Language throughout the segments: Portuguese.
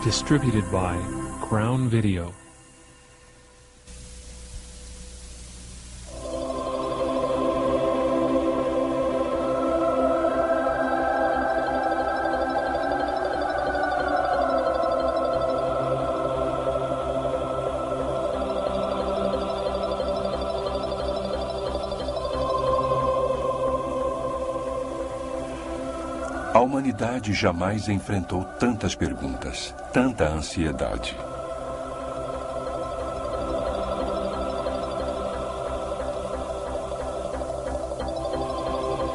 Distributed by Crown Video. A humanidade jamais enfrentou tantas perguntas, tanta ansiedade.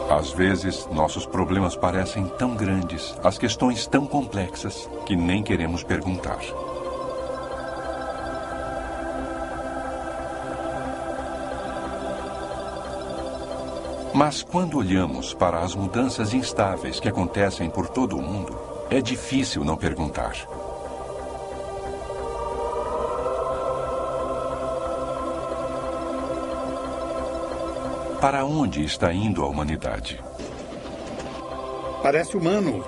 Às vezes, nossos problemas parecem tão grandes, as questões tão complexas, que nem queremos perguntar. Mas quando olhamos para as mudanças instáveis que acontecem por todo o mundo, é difícil não perguntar. Para onde está indo a humanidade? Parece humano.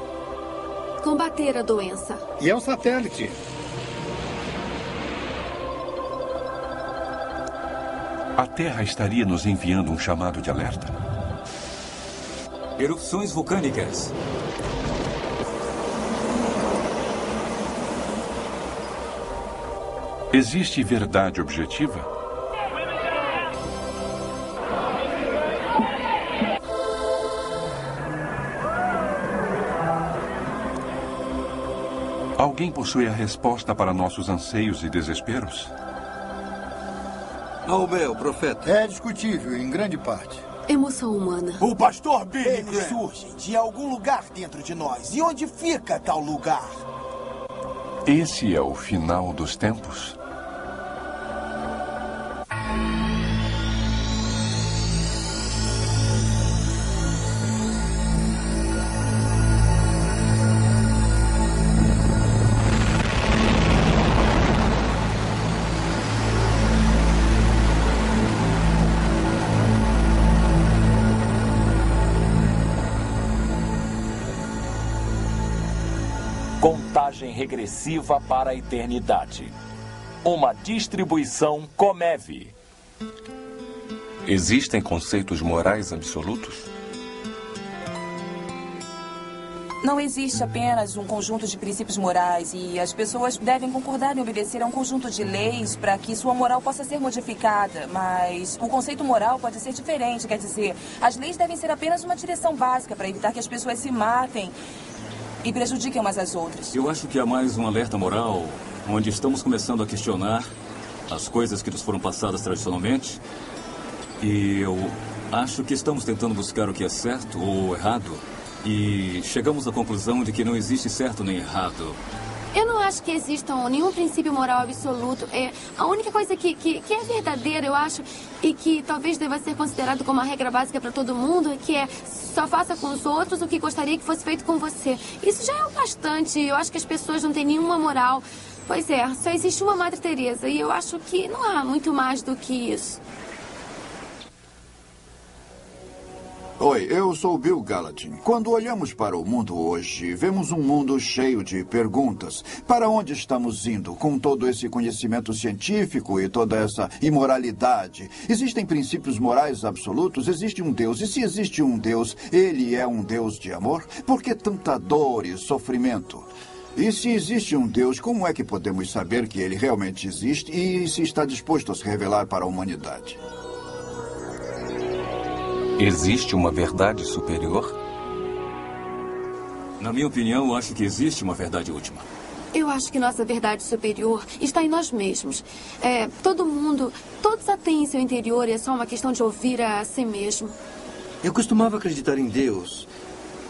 Combater a doença. E é um satélite. A Terra estaria nos enviando um chamado de alerta? Erupções vulcânicas. Existe verdade objetiva? Alguém possui a resposta para nossos anseios e desesperos? Maomé, o profeta. É discutível, em grande parte. Emoção humana. O pastor Billy Eles surgem de algum lugar dentro de nós. E onde fica tal lugar? Esse é o final dos tempos? Contagem regressiva para a eternidade. Uma distribuição Comev. Existem conceitos morais absolutos? Não existe apenas um conjunto de princípios morais e as pessoas devem concordar em obedecer a um conjunto de leis para que sua moral possa ser modificada. Mas o conceito moral pode ser diferente, quer dizer, as leis devem ser apenas uma direção básica para evitar que as pessoas se matem e prejudiquem umas às outras. Eu acho que há mais um alerta moral, onde estamos começando a questionar as coisas que nos foram passadas tradicionalmente. E eu acho que estamos tentando buscar o que é certo ou errado. E chegamos à conclusão de que não existe certo nem errado. Eu não acho que exista nenhum princípio moral absoluto. A única coisa que é verdadeira, eu acho, e que talvez deva ser considerado como uma regra básica para todo mundo, que é só faça com os outros o que gostaria que fosse feito com você. Isso já é o bastante. Eu acho que as pessoas não têm nenhuma moral. Pois é, só existe uma Madre Teresa e eu acho que não há muito mais do que isso. Oi, eu sou Bill Gallatin. Quando olhamos para o mundo hoje, vemos um mundo cheio de perguntas. Para onde estamos indo com todo esse conhecimento científico e toda essa imoralidade? Existem princípios morais absolutos? Existe um Deus. E se existe um Deus, ele é um Deus de amor? Por que tanta dor e sofrimento? E se existe um Deus, como é que podemos saber que ele realmente existe e se está disposto a se revelar para a humanidade? Existe uma verdade superior? Na minha opinião, eu acho que existe uma verdade última. Eu acho que nossa verdade superior está em nós mesmos. Todo mundo, todos a têm em seu interior e é só uma questão de ouvir a si mesmo. Eu costumava acreditar em Deus.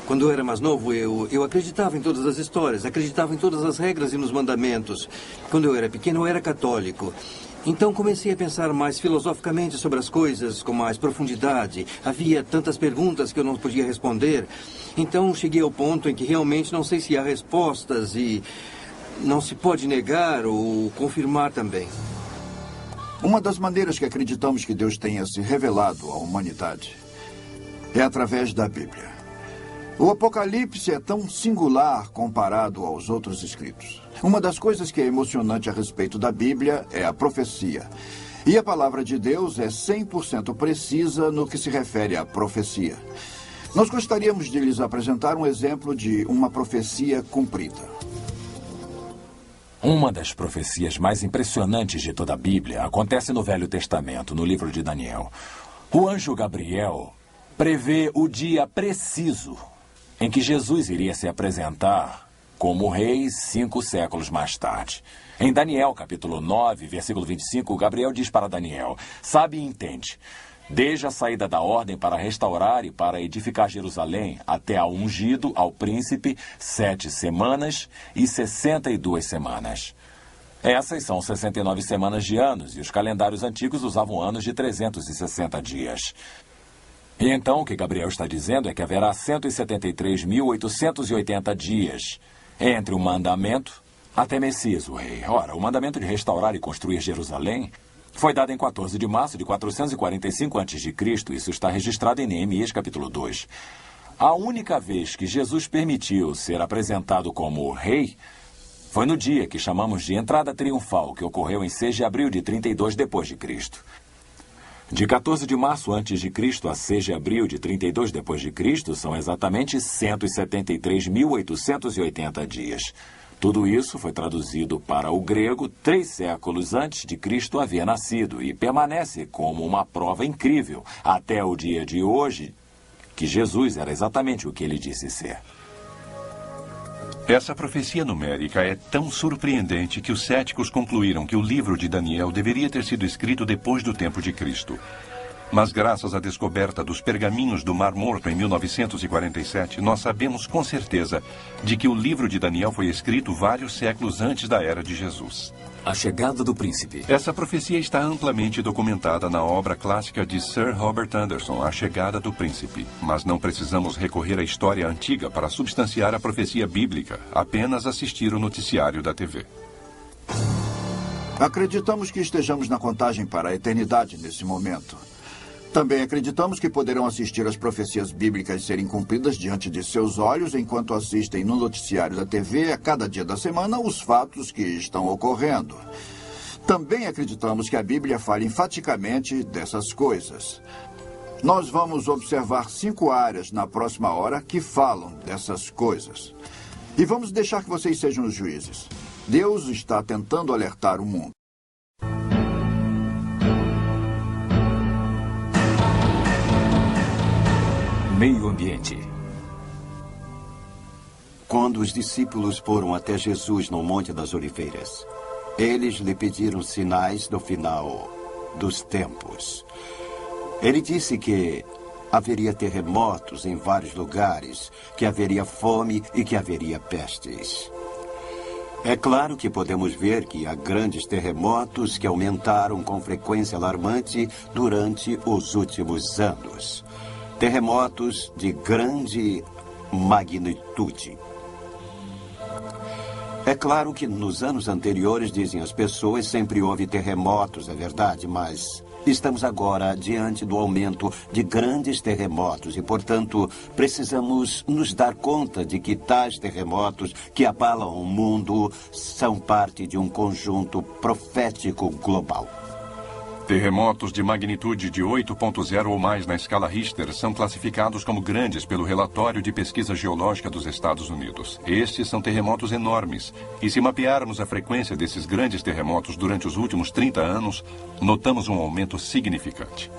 Quando eu era mais novo, eu acreditava em todas as histórias, acreditava em todas as regras e nos mandamentos. Quando eu era pequeno, eu era católico. Então comecei a pensar mais filosoficamente sobre as coisas, com mais profundidade. Havia tantas perguntas que eu não podia responder. Então cheguei ao ponto em que realmente não sei se há respostas e não se pode negar ou confirmar também. Uma das maneiras que acreditamos que Deus tenha se revelado à humanidade é através da Bíblia. O Apocalipse é tão singular comparado aos outros escritos. Uma das coisas que é emocionante a respeito da Bíblia é a profecia. E a palavra de Deus é 100% precisa no que se refere à profecia. Nós gostaríamos de lhes apresentar um exemplo de uma profecia cumprida. Uma das profecias mais impressionantes de toda a Bíblia acontece no Velho Testamento, no livro de Daniel. O anjo Gabriel prevê o dia preciso em que Jesus iria se apresentar como rei 5 séculos mais tarde. Em Daniel, capítulo 9, versículo 25, Gabriel diz para Daniel: sabe e entende, desde a saída da ordem para restaurar e para edificar Jerusalém até ao ungido, ao príncipe, 7 semanas e 62 semanas. Essas são 69 semanas de anos, e os calendários antigos usavam anos de 360 dias. E então o que Gabriel está dizendo é que haverá 173.880 dias entre o mandamento até Messias, o rei. Ora, o mandamento de restaurar e construir Jerusalém foi dado em 14 de março de 445 a.C. Isso está registrado em Neemias, capítulo 2. A única vez que Jesus permitiu ser apresentado como rei foi no dia que chamamos de Entrada Triunfal, que ocorreu em 6 de abril de 32 depois de Cristo. De 14 de março a.C. a 6 de abril de 32 depois de Cristo são exatamente 173.880 dias. Tudo isso foi traduzido para o grego 3 séculos antes de Cristo haver nascido e permanece como uma prova incrível até o dia de hoje que Jesus era exatamente o que ele disse ser. Essa profecia numérica é tão surpreendente que os céticos concluíram que o livro de Daniel deveria ter sido escrito depois do tempo de Cristo. Mas graças à descoberta dos pergaminhos do Mar Morto em 1947, nós sabemos com certeza de que o livro de Daniel foi escrito vários séculos antes da era de Jesus. A chegada do príncipe. Essa profecia está amplamente documentada na obra clássica de Sir Robert Anderson, A Chegada do Príncipe. Mas não precisamos recorrer à história antiga para substanciar a profecia bíblica, apenas assistir o noticiário da TV. Acreditamos que estejamos na contagem para a eternidade nesse momento. Também acreditamos que poderão assistir às profecias bíblicas serem cumpridas diante de seus olhos enquanto assistem no noticiário da TV a cada dia da semana os fatos que estão ocorrendo. Também acreditamos que a Bíblia fala enfaticamente dessas coisas. Nós vamos observar 5 áreas na próxima hora que falam dessas coisas. E vamos deixar que vocês sejam os juízes. Deus está tentando alertar o mundo. Meio ambiente. Quando os discípulos foram até Jesus no Monte das Oliveiras, eles lhe pediram sinais do final dos tempos. Ele disse que haveria terremotos em vários lugares, que haveria fome e que haveria pestes. É claro que podemos ver que há grandes terremotos que aumentaram com frequência alarmante durante os últimos anos. Terremotos de grande magnitude. É claro que nos anos anteriores, dizem as pessoas, sempre houve terremotos, é verdade, mas estamos agora diante do aumento de grandes terremotos e, portanto, precisamos nos dar conta de que tais terremotos que abalam o mundo são parte de um conjunto profético global. Terremotos de magnitude de 8.0 ou mais na escala Richter são classificados como grandes pelo Relatório de Pesquisa Geológica dos Estados Unidos. Estes são terremotos enormes, e se mapearmos a frequência desses grandes terremotos durante os últimos 30 anos, notamos um aumento significante.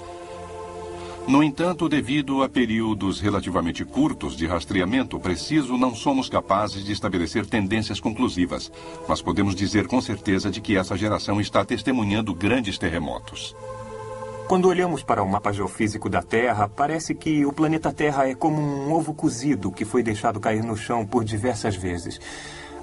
No entanto, devido a períodos relativamente curtos de rastreamento preciso, não somos capazes de estabelecer tendências conclusivas, mas podemos dizer com certeza de que essa geração está testemunhando grandes terremotos. Quando olhamos para o mapa geofísico da Terra, parece que o planeta Terra é como um ovo cozido que foi deixado cair no chão por diversas vezes.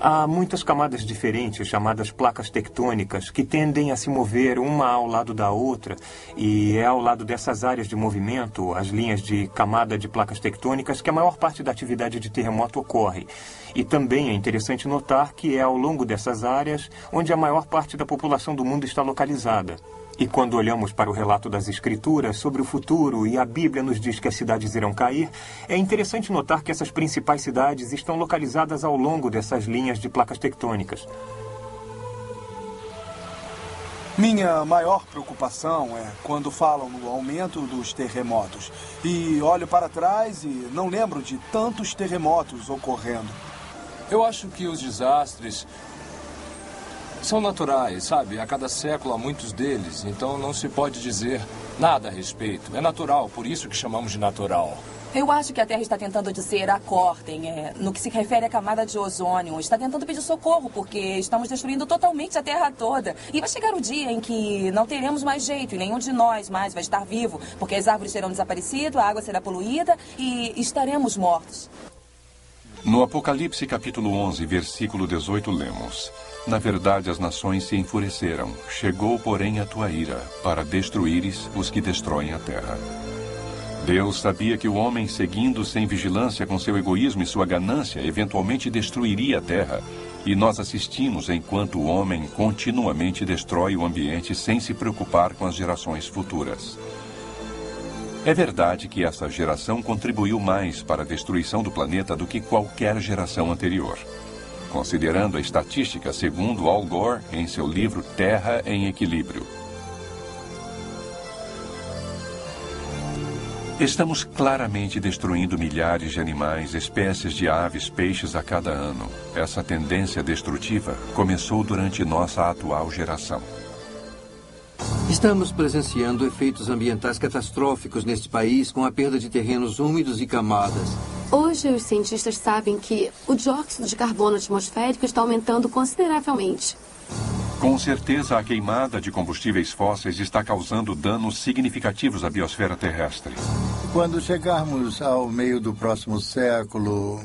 Há muitas camadas diferentes, chamadas placas tectônicas, que tendem a se mover uma ao lado da outra, e é ao lado dessas áreas de movimento, as linhas de camada de placas tectônicas, que a maior parte da atividade de terremoto ocorre. E também é interessante notar que é ao longo dessas áreas onde a maior parte da população do mundo está localizada. E quando olhamos para o relato das Escrituras sobre o futuro e a Bíblia nos diz que as cidades irão cair, é interessante notar que essas principais cidades estão localizadas ao longo dessas linhas de placas tectônicas. Minha maior preocupação é quando falam no aumento dos terremotos. E olho para trás e não lembro de tantos terremotos ocorrendo. Eu acho que os desastres são naturais, sabe? A cada século há muitos deles, então não se pode dizer nada a respeito. É natural, por isso que chamamos de natural. Eu acho que a Terra está tentando dizer acordem, no que se refere à camada de ozônio. Está tentando pedir socorro, porque estamos destruindo totalmente a Terra toda. E vai chegar o dia em que não teremos mais jeito, e nenhum de nós mais vai estar vivo, porque as árvores terão desaparecido, a água será poluída e estaremos mortos. No Apocalipse capítulo 11, versículo 18, lemos: Na verdade as nações se enfureceram, chegou porém a tua ira, para destruíres os que destroem a terra. Deus sabia que o homem, seguindo sem vigilância com seu egoísmo e sua ganância, eventualmente destruiria a terra. E nós assistimos enquanto o homem continuamente destrói o ambiente sem se preocupar com as gerações futuras. É verdade que essa geração contribuiu mais para a destruição do planeta do que qualquer geração anterior. Considerando a estatística, segundo Al Gore em seu livro Terra em Equilíbrio. Estamos claramente destruindo milhares de animais, espécies de aves, peixes a cada ano. Essa tendência destrutiva começou durante nossa atual geração. Estamos presenciando efeitos ambientais catastróficos neste país com a perda de terrenos úmidos e camadas. Hoje, os cientistas sabem que o dióxido de carbono atmosférico está aumentando consideravelmente. Com certeza, a queimada de combustíveis fósseis está causando danos significativos à biosfera terrestre. Quando chegarmos ao meio do próximo século,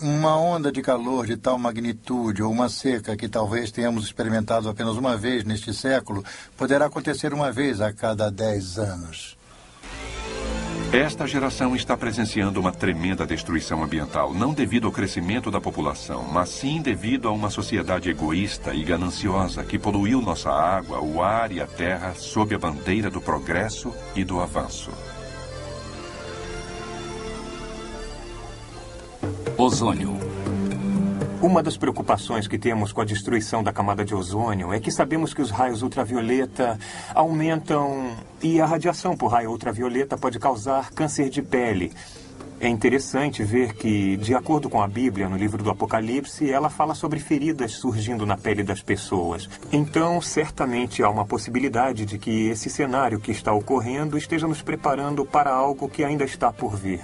uma onda de calor de tal magnitude ou uma seca que talvez tenhamos experimentado apenas uma vez neste século, poderá acontecer uma vez a cada 10 anos. Esta geração está presenciando uma tremenda destruição ambiental, não devido ao crescimento da população, mas sim devido a uma sociedade egoísta e gananciosa que poluiu nossa água, o ar e a terra sob a bandeira do progresso e do avanço. Ozônio. Uma das preocupações que temos com a destruição da camada de ozônio é que sabemos que os raios ultravioleta aumentam e a radiação por raio ultravioleta pode causar câncer de pele. É interessante ver que, de acordo com a Bíblia, no livro do Apocalipse, ela fala sobre feridas surgindo na pele das pessoas. Então, certamente há uma possibilidade de que esse cenário que está ocorrendo esteja nos preparando para algo que ainda está por vir.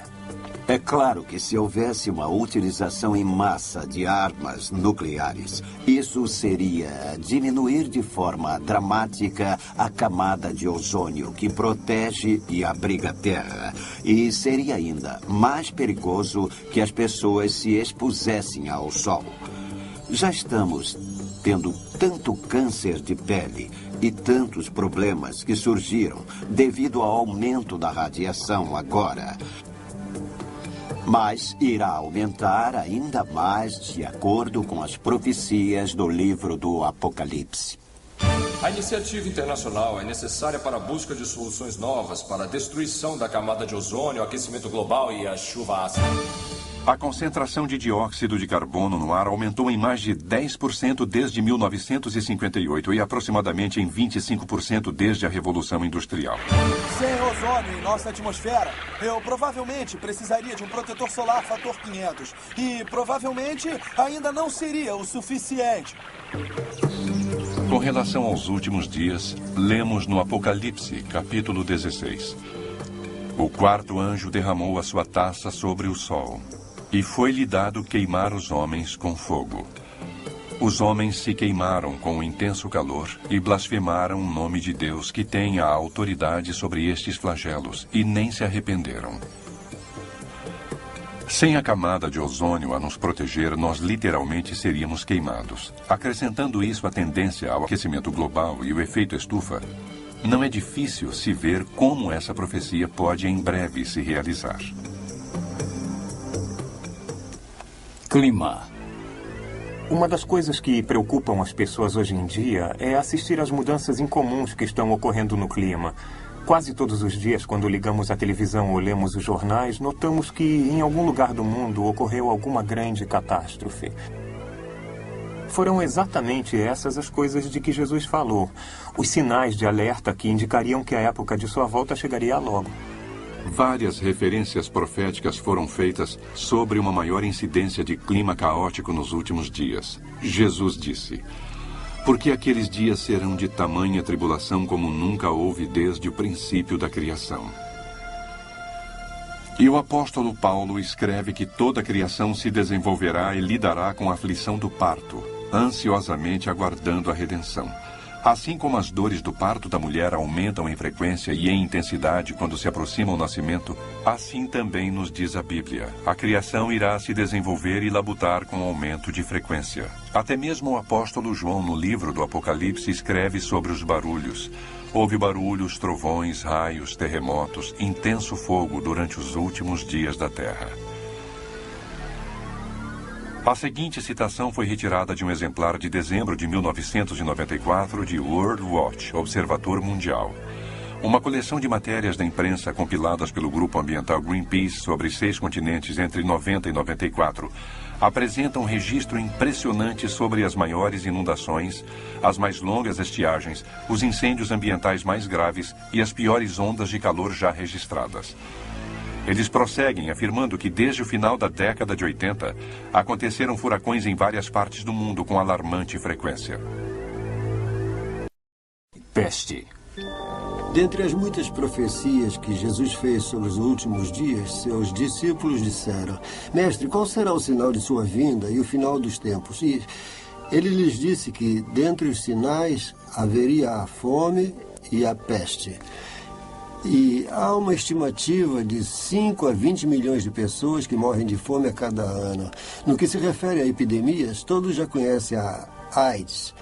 É claro que se houvesse uma utilização em massa de armas nucleares, isso seria diminuir de forma dramática a camada de ozônio que protege e abriga a Terra. E seria ainda mais perigoso que as pessoas se expusessem ao sol. Já estamos tendo tanto câncer de pele e tantos problemas que surgiram devido ao aumento da radiação agora. Mas irá aumentar ainda mais de acordo com as profecias do livro do Apocalipse. A iniciativa internacional é necessária para a busca de soluções novas para a destruição da camada de ozônio, o aquecimento global e a chuva ácida. A concentração de dióxido de carbono no ar aumentou em mais de 10% desde 1958 e aproximadamente em 25% desde a Revolução Industrial. Sem ozônio em nossa atmosfera, eu provavelmente precisaria de um protetor solar fator 500. E provavelmente ainda não seria o suficiente. Com relação aos últimos dias, lemos no Apocalipse, capítulo 16. O quarto anjo derramou a sua taça sobre o sol. E foi-lhe dado queimar os homens com fogo. Os homens se queimaram com o intenso calor e blasfemaram o nome de Deus que tem a autoridade sobre estes flagelos e nem se arrependeram. Sem a camada de ozônio a nos proteger, nós literalmente seríamos queimados. Acrescentando isso à tendência ao aquecimento global e o efeito estufa, não é difícil se ver como essa profecia pode em breve se realizar. Clima. Uma das coisas que preocupam as pessoas hoje em dia é assistir às mudanças incomuns que estão ocorrendo no clima. Quase todos os dias, quando ligamos a televisão ou lemos os jornais, notamos que em algum lugar do mundo ocorreu alguma grande catástrofe. Foram exatamente essas as coisas de que Jesus falou, os sinais de alerta que indicariam que a época de sua volta chegaria logo. Várias referências proféticas foram feitas sobre uma maior incidência de clima caótico nos últimos dias. Jesus disse: porque aqueles dias serão de tamanha tribulação como nunca houve desde o princípio da criação. E o apóstolo Paulo escreve que toda a criação se desenvolverá e lidará com a aflição do parto, ansiosamente aguardando a redenção. Assim como as dores do parto da mulher aumentam em frequência e em intensidade quando se aproxima o nascimento, assim também nos diz a Bíblia. A criação irá se desenvolver e labutar com aumento de frequência. Até mesmo o apóstolo João, no livro do Apocalipse, escreve sobre os barulhos. Houve barulhos, trovões, raios, terremotos, intenso fogo durante os últimos dias da terra. A seguinte citação foi retirada de um exemplar de dezembro de 1994 de World Watch, Observador Mundial. Uma coleção de matérias da imprensa compiladas pelo grupo ambiental Greenpeace sobre 6 continentes entre 90 e 94 apresenta um registro impressionante sobre as maiores inundações, as mais longas estiagens, os incêndios ambientais mais graves e as piores ondas de calor já registradas. Eles prosseguem afirmando que desde o final da década de 80, aconteceram furacões em várias partes do mundo com alarmante frequência. Peste. Dentre as muitas profecias que Jesus fez sobre os últimos dias, seus discípulos disseram: Mestre, qual será o sinal de sua vinda e o final dos tempos? E ele lhes disse que dentre os sinais haveria a fome e a peste. E há uma estimativa de 5 a 20 milhões de pessoas que morrem de fome a cada ano. No que se refere a epidemias, todos já conhecem a AIDS.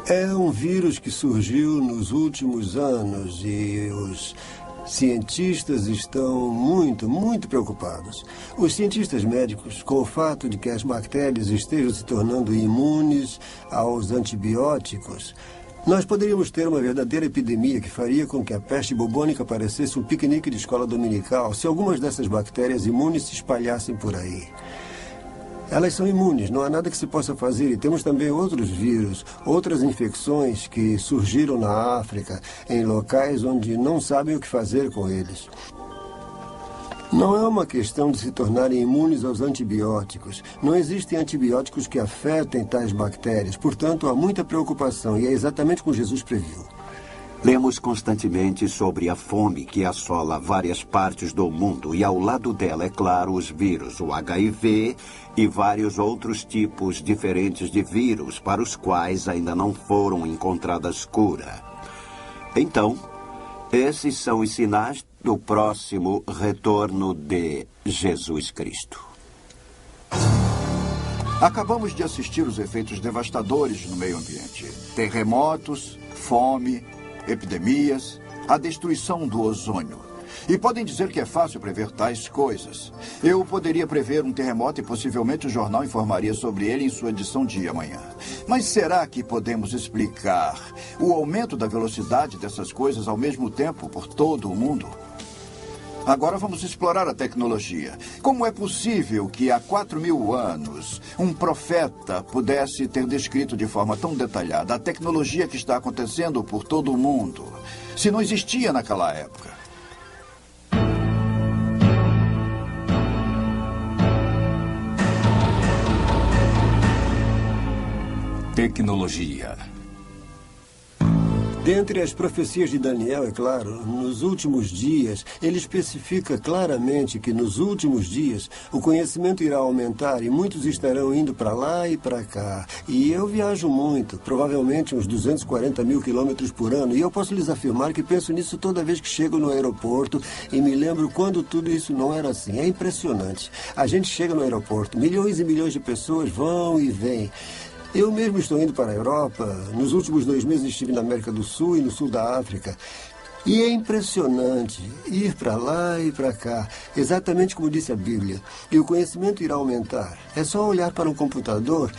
É um vírus que surgiu nos últimos anos e os cientistas estão muito preocupados. Os cientistas médicos, com o fato de que as bactérias estejam se tornando imunes aos antibióticos, nós poderíamos ter uma verdadeira epidemia que faria com que a peste bubônica parecesse um piquenique de escola dominical se algumas dessas bactérias imunes se espalhassem por aí. Elas são imunes, não há nada que se possa fazer. E temos também outros vírus, outras infecções que surgiram na África, em locais onde não sabem o que fazer com eles. Não é uma questão de se tornarem imunes aos antibióticos. Não existem antibióticos que afetem tais bactérias. Portanto, há muita preocupação e é exatamente como Jesus previu. Lemos constantemente sobre a fome que assola várias partes do mundo e ao lado dela, é claro, os vírus, o HIV e vários outros tipos diferentes de vírus para os quais ainda não foram encontradas cura. Então, esses são os sinais do próximo retorno de Jesus Cristo. Acabamos de assistir os efeitos devastadores no meio ambiente. Terremotos, fome, epidemias, a destruição do ozônio. E podem dizer que é fácil prever tais coisas. Eu poderia prever um terremoto e possivelmente o jornal informaria sobre ele em sua edição de amanhã. Mas será que podemos explicar o aumento da velocidade dessas coisas ao mesmo tempo por todo o mundo? Agora vamos explorar a tecnologia. Como é possível que há 4.000 anos um profeta pudesse ter descrito de forma tão detalhada a tecnologia que está acontecendo por todo o mundo, se não existia naquela época? Tecnologia. Dentre as profecias de Daniel, é claro, nos últimos dias, ele especifica claramente que nos últimos dias o conhecimento irá aumentar e muitos estarão indo para lá e para cá. E eu viajo muito, provavelmente uns 240 mil quilômetros por ano, e eu posso lhes afirmar que penso nisso toda vez que chego no aeroporto e me lembro quando tudo isso não era assim. É impressionante. A gente chega no aeroporto, milhões e milhões de pessoas vão e vêm. Eu mesmo estou indo para a Europa. Nos últimos 2 meses estive na América do Sul e no sul da África. E é impressionante ir para lá e para cá, exatamente como disse a Bíblia. E o conhecimento irá aumentar. É só olhar para um computador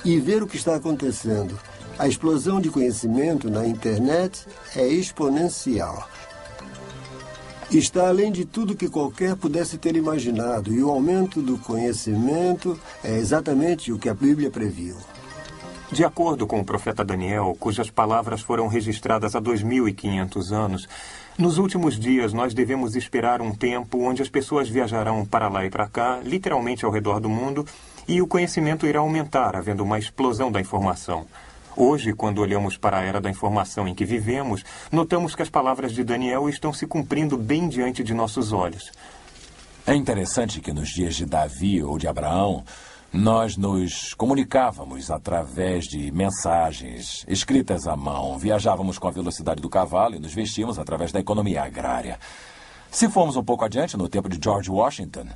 e ver o que está acontecendo. A explosão de conhecimento na internet é exponencial. Está além de tudo que qualquer pudesse ter imaginado. E o aumento do conhecimento é exatamente o que a Bíblia previu. De acordo com o profeta Daniel, cujas palavras foram registradas há 2.500 anos, nos últimos dias nós devemos esperar um tempo onde as pessoas viajarão para lá e para cá, literalmente ao redor do mundo, e o conhecimento irá aumentar, havendo uma explosão da informação. Hoje, quando olhamos para a era da informação em que vivemos, notamos que as palavras de Daniel estão se cumprindo bem diante de nossos olhos. É interessante que nos dias de Davi ou de Abraão, nós nos comunicávamos através de mensagens escritas à mão, viajávamos com a velocidade do cavalo e nos vestíamos através da economia agrária. Se formos um pouco adiante, no tempo de George Washington,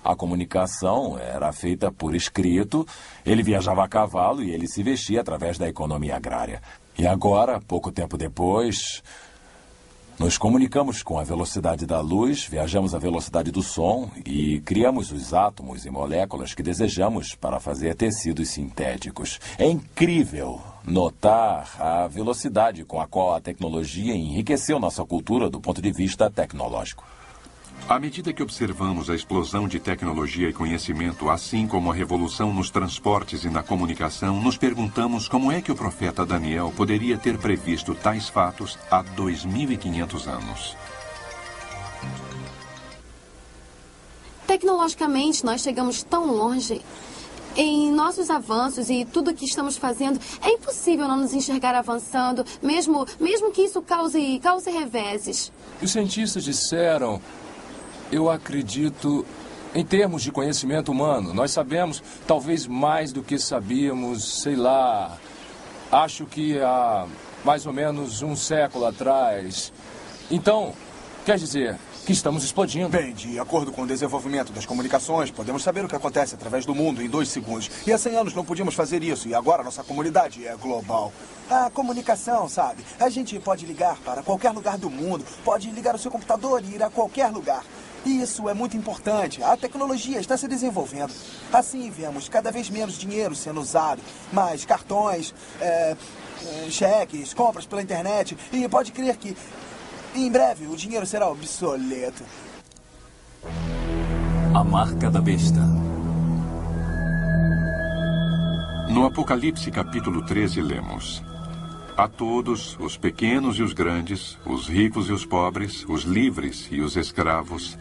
a comunicação era feita por escrito, ele viajava a cavalo e ele se vestia através da economia agrária. E agora, pouco tempo depois, nos comunicamos com a velocidade da luz, viajamos à velocidade do som e criamos os átomos e moléculas que desejamos para fazer tecidos sintéticos. É incrível notar a velocidade com a qual a tecnologia enriqueceu nossa cultura do ponto de vista tecnológico. À medida que observamos a explosão de tecnologia e conhecimento, assim como a revolução nos transportes e na comunicação, nos perguntamos como é que o profeta Daniel poderia ter previsto tais fatos há 2.500 anos. Tecnologicamente, nós chegamos tão longe. Em nossos avanços e tudo o que estamos fazendo, é impossível não nos enxergar avançando, mesmo que isso cause reveses. Os cientistas disseram... Eu acredito em termos de conhecimento humano. Nós sabemos talvez mais do que sabíamos, sei lá. Acho que há mais ou menos um século atrás. Então, quer dizer que estamos explodindo. Bem, de acordo com o desenvolvimento das comunicações, podemos saber o que acontece através do mundo em 2 segundos. E há 100 anos não podíamos fazer isso, e agora nossa comunidade é global. A comunicação, sabe? A gente pode ligar para qualquer lugar do mundo, pode ligar o seu computador e ir a qualquer lugar. E isso é muito importante. A tecnologia está se desenvolvendo. Assim, vemos cada vez menos dinheiro sendo usado, mais cartões, cheques, compras pela internet. E pode crer que, em breve, o dinheiro será obsoleto. A marca da besta. No Apocalipse, capítulo 13, lemos: A todos, os pequenos e os grandes, os ricos e os pobres, os livres e os escravos,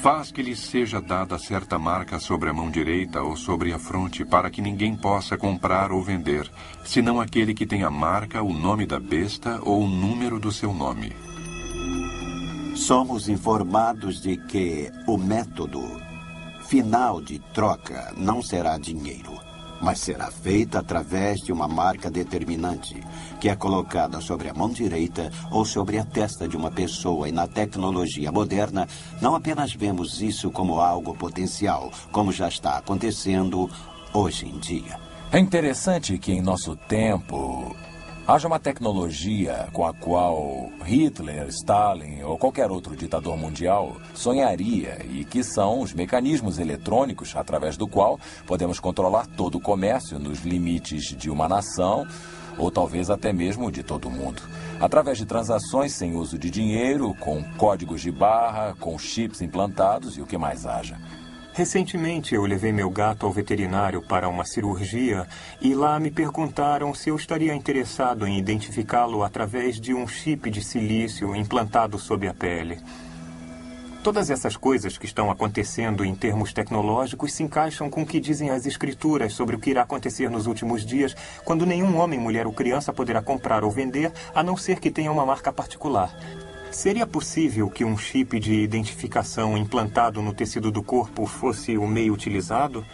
faz que lhes seja dada certa marca sobre a mão direita ou sobre a fronte, para que ninguém possa comprar ou vender, senão aquele que tem a marca, o nome da besta ou o número do seu nome. Somos informados de que o método final de troca não será dinheiro, mas será feita através de uma marca determinante, que é colocada sobre a mão direita ou sobre a testa de uma pessoa. E na tecnologia moderna, não apenas vemos isso como algo potencial, como já está acontecendo hoje em dia. É interessante que em nosso tempo haja uma tecnologia com a qual Hitler, Stalin ou qualquer outro ditador mundial sonharia, e que são os mecanismos eletrônicos através do qual podemos controlar todo o comércio nos limites de uma nação ou talvez até mesmo de todo o mundo. Através de transações sem uso de dinheiro, com códigos de barra, com chips implantados e o que mais haja. Recentemente, eu levei meu gato ao veterinário para uma cirurgia e lá me perguntaram se eu estaria interessado em identificá-lo através de um chip de silício implantado sob a pele. Todas essas coisas que estão acontecendo em termos tecnológicos se encaixam com o que dizem as escrituras sobre o que irá acontecer nos últimos dias, quando nenhum homem, mulher ou criança poderá comprar ou vender, a não ser que tenha uma marca particular. Seria possível que um chip de identificação implantado no tecido do corpo fosse o meio utilizado?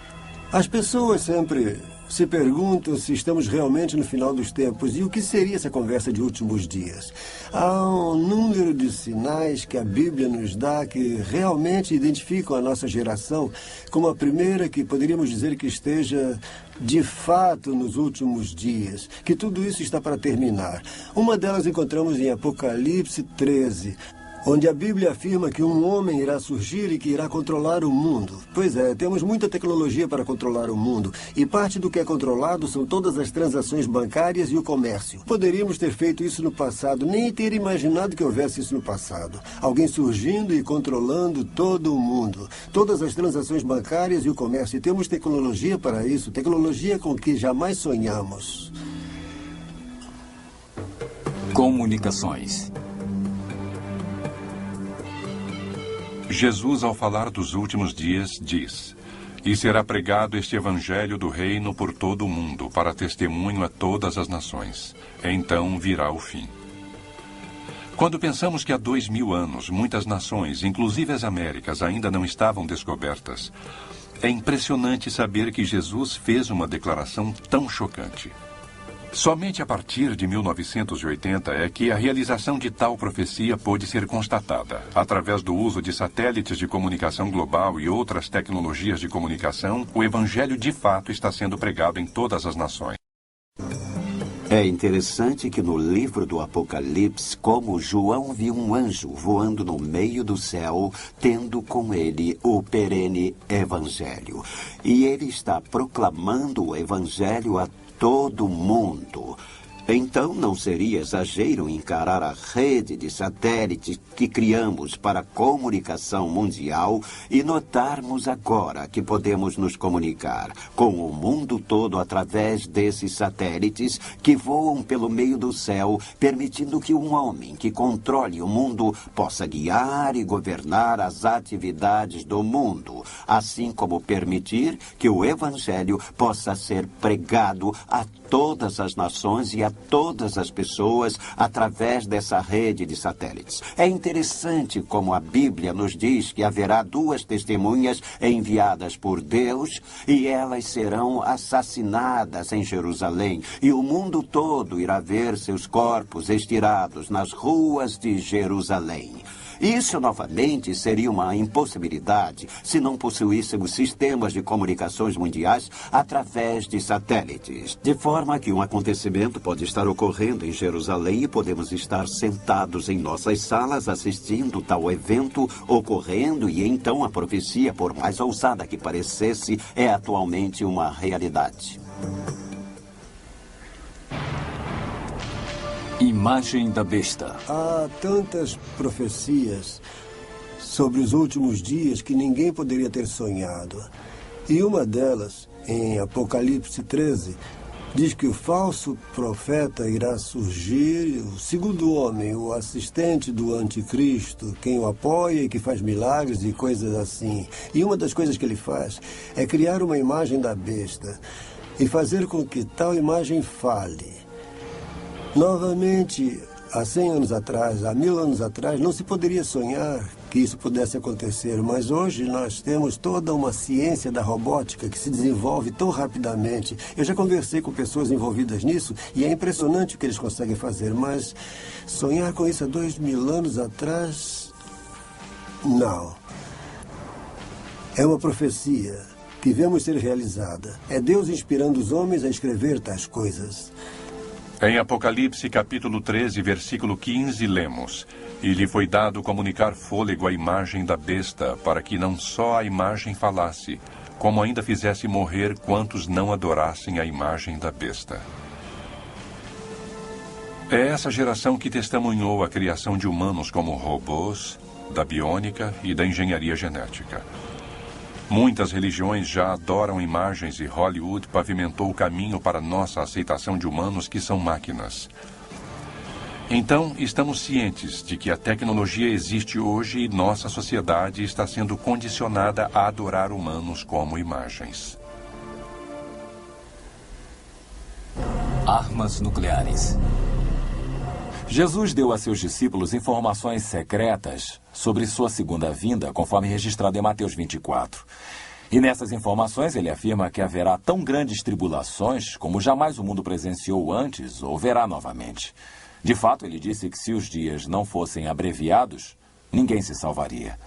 As pessoas sempre se perguntam se estamos realmente no final dos tempos e o que seria essa conversa de últimos dias. Há um número de sinais que a Bíblia nos dá que realmente identificam a nossa geração como a primeira que poderíamos dizer que esteja de fato nos últimos dias, que tudo isso está para terminar. Uma delas encontramos em Apocalipse 13, onde a Bíblia afirma que um homem irá surgir e que irá controlar o mundo. Pois é, temos muita tecnologia para controlar o mundo, e parte do que é controlado são todas as transações bancárias e o comércio. Poderíamos ter feito isso no passado, nem ter imaginado que houvesse isso no passado. Alguém surgindo e controlando todo o mundo, todas as transações bancárias e o comércio. E temos tecnologia para isso, tecnologia com que jamais sonhamos. Comunicações. Jesus, ao falar dos últimos dias, diz: "E será pregado este evangelho do reino por todo o mundo, para testemunho a todas as nações. Então virá o fim." Quando pensamos que há 2000 anos muitas nações, inclusive as Américas, ainda não estavam descobertas, é impressionante saber que Jesus fez uma declaração tão chocante. Somente a partir de 1980 é que a realização de tal profecia pôde ser constatada, através do uso de satélites de comunicação global e outras tecnologias de comunicação. O evangelho de fato está sendo pregado em todas as nações. É interessante que no livro do Apocalipse, como João viu um anjo voando no meio do céu, tendo com ele o perene evangelho. E ele está proclamando o evangelho a todo mundo. Então não seria exagero encarar a rede de satélites que criamos para a comunicação mundial e notarmos agora que podemos nos comunicar com o mundo todo através desses satélites que voam pelo meio do céu, permitindo que um homem que controle o mundo possa guiar e governar as atividades do mundo, assim como permitir que o evangelho possa ser pregado a todas as nações e a todas as pessoas através dessa rede de satélites. É interessante como a Bíblia nos diz que haverá 2 testemunhas enviadas por Deus e elas serão assassinadas em Jerusalém, e o mundo todo irá ver seus corpos estirados nas ruas de Jerusalém. Isso, novamente, seria uma impossibilidade se não possuíssemos sistemas de comunicações mundiais através de satélites. De forma que um acontecimento pode estar ocorrendo em Jerusalém e podemos estar sentados em nossas salas assistindo tal evento ocorrendo, e então a profecia, por mais ousada que parecesse, é atualmente uma realidade. Imagem da besta. Há tantas profecias sobre os últimos dias que ninguém poderia ter sonhado. E uma delas, em Apocalipse 13, diz que o falso profeta irá surgir, o segundo homem, o assistente do anticristo, quem o apoia e que faz milagres e coisas assim. E uma das coisas que ele faz é criar uma imagem da besta e fazer com que tal imagem fale. Novamente, há 100 anos atrás, há 1000 anos atrás, não se poderia sonhar que isso pudesse acontecer, mas hoje nós temos toda uma ciência da robótica que se desenvolve tão rapidamente. Eu já conversei com pessoas envolvidas nisso e é impressionante o que eles conseguem fazer, mas sonhar com isso há 2000 anos atrás, não. É uma profecia que vemos ser realizada. É Deus inspirando os homens a escrever tais coisas. Em Apocalipse, capítulo 13, versículo 15, lemos: "E lhe foi dado comunicar fôlego à imagem da besta, para que não só a imagem falasse, como ainda fizesse morrer quantos não adorassem a imagem da besta." É essa geração que testemunhou a criação de humanos como robôs, da biônica e da engenharia genética. Muitas religiões já adoram imagens e Hollywood pavimentou o caminho para nossa aceitação de humanos que são máquinas. Então, estamos cientes de que a tecnologia existe hoje e nossa sociedade está sendo condicionada a adorar humanos como imagens. Armas nucleares. Jesus deu a seus discípulos informações secretas sobre sua segunda vinda, conforme registrado em Mateus 24. E nessas informações ele afirma que haverá tão grandes tribulações como jamais o mundo presenciou antes ou verá novamente. De fato, ele disse que se os dias não fossem abreviados, ninguém se salvaria.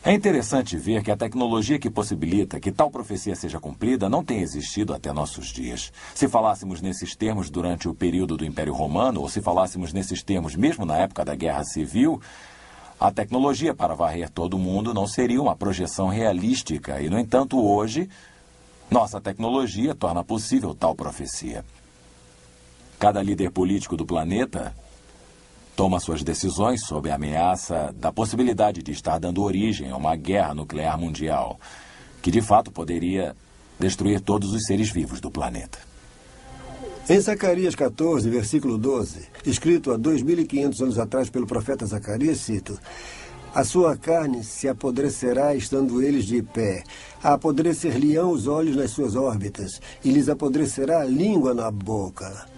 É interessante ver que a tecnologia que possibilita que tal profecia seja cumprida não tem existido até nossos dias. Se falássemos nesses termos durante o período do Império Romano, ou se falássemos nesses termos mesmo na época da Guerra Civil, a tecnologia para varrer todo o mundo não seria uma projeção realística. E, no entanto, hoje, nossa tecnologia torna possível tal profecia. Cada líder político do planeta toma suas decisões sob a ameaça da possibilidade de estar dando origem a uma guerra nuclear mundial, que de fato poderia destruir todos os seres vivos do planeta. Em Zacarias 14, versículo 12, escrito há 2.500 anos atrás pelo profeta Zacarias, cito: a sua carne se apodrecerá estando eles de pé, apodrecer-lhe-ão os olhos nas suas órbitas, e lhes apodrecerá a língua na boca.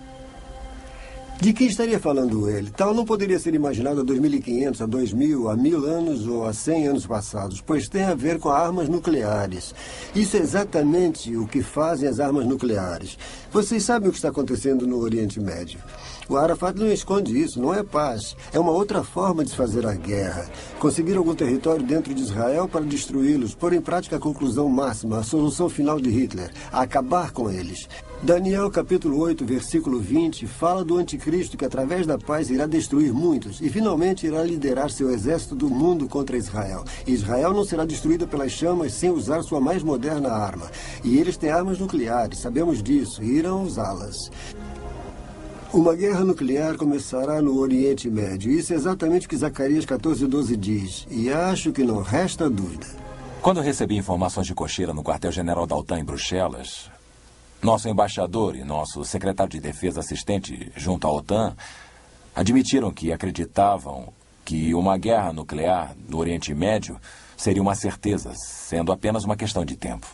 De que estaria falando ele? Tal não poderia ser imaginado há 2.500, a 2.000, a 1.000 anos ou a 100 anos passados, pois tem a ver com armas nucleares. Isso é exatamente o que fazem as armas nucleares. Vocês sabem o que está acontecendo no Oriente Médio. O Arafat não esconde isso, não é paz. É uma outra forma de se fazer a guerra. Conseguir algum território dentro de Israel para destruí-los, pôr em prática a conclusão máxima, a solução final de Hitler, acabar com eles. Daniel capítulo 8, versículo 20, fala do anticristo que através da paz irá destruir muitos e finalmente irá liderar seu exército do mundo contra Israel. Israel não será destruída pelas chamas sem usar sua mais moderna arma. E eles têm armas nucleares, sabemos disso, e irão usá-las. Uma guerra nuclear começará no Oriente Médio. Isso é exatamente o que Zacarias 14:12 diz. E acho que não resta dúvida. Quando eu recebi informações de cocheira no quartel-general da OTAN em Bruxelas, nosso embaixador e nosso secretário de defesa assistente junto à OTAN admitiram que acreditavam que uma guerra nuclear no Oriente Médio seria uma certeza, sendo apenas uma questão de tempo.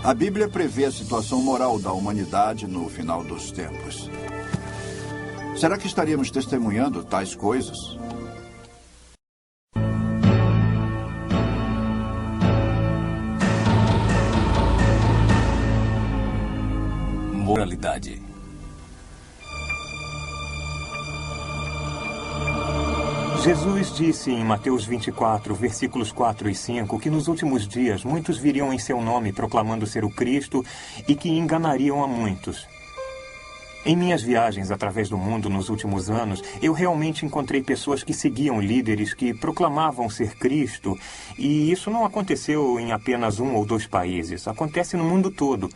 A Bíblia prevê a situação moral da humanidade no final dos tempos. Será que estaríamos testemunhando tais coisas? Moralidade. Jesus disse em Mateus 24, versículos 4 e 5, que nos últimos dias muitos viriam em seu nome proclamando ser o Cristo e que enganariam a muitos. Em minhas viagens através do mundo nos últimos anos, eu realmente encontrei pessoas que seguiam líderes que proclamavam ser Cristo, e isso não aconteceu em apenas 1 ou 2 países, acontece no mundo todo.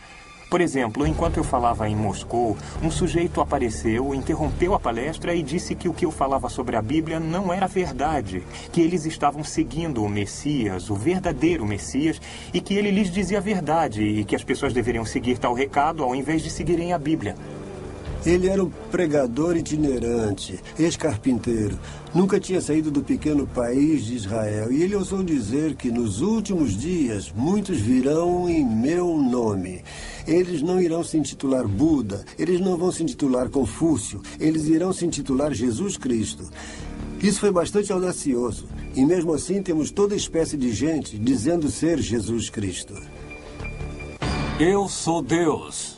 Por exemplo, enquanto eu falava em Moscou, um sujeito apareceu, interrompeu a palestra e disse que o que eu falava sobre a Bíblia não era verdade, que eles estavam seguindo o Messias, o verdadeiro Messias, e que ele lhes dizia a verdade e que as pessoas deveriam seguir tal recado ao invés de seguirem a Bíblia. Ele era um pregador itinerante, ex-carpinteiro. Nunca tinha saído do pequeno país de Israel. E ele ousou dizer que nos últimos dias muitos virão em meu nome. Eles não irão se intitular Buda, eles não vão se intitular Confúcio, eles irão se intitular Jesus Cristo. Isso foi bastante audacioso. E mesmo assim temos toda espécie de gente dizendo ser Jesus Cristo. Eu sou Deus.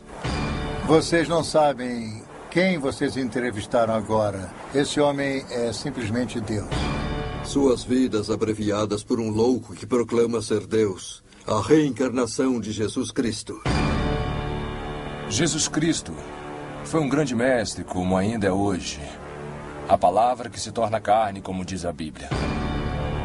Vocês não sabem quem vocês entrevistaram agora. Esse homem é simplesmente Deus. Suas vidas abreviadas por um louco que proclama ser Deus. A reencarnação de Jesus Cristo. Jesus Cristo foi um grande mestre, como ainda é hoje. A palavra que se torna carne, como diz a Bíblia.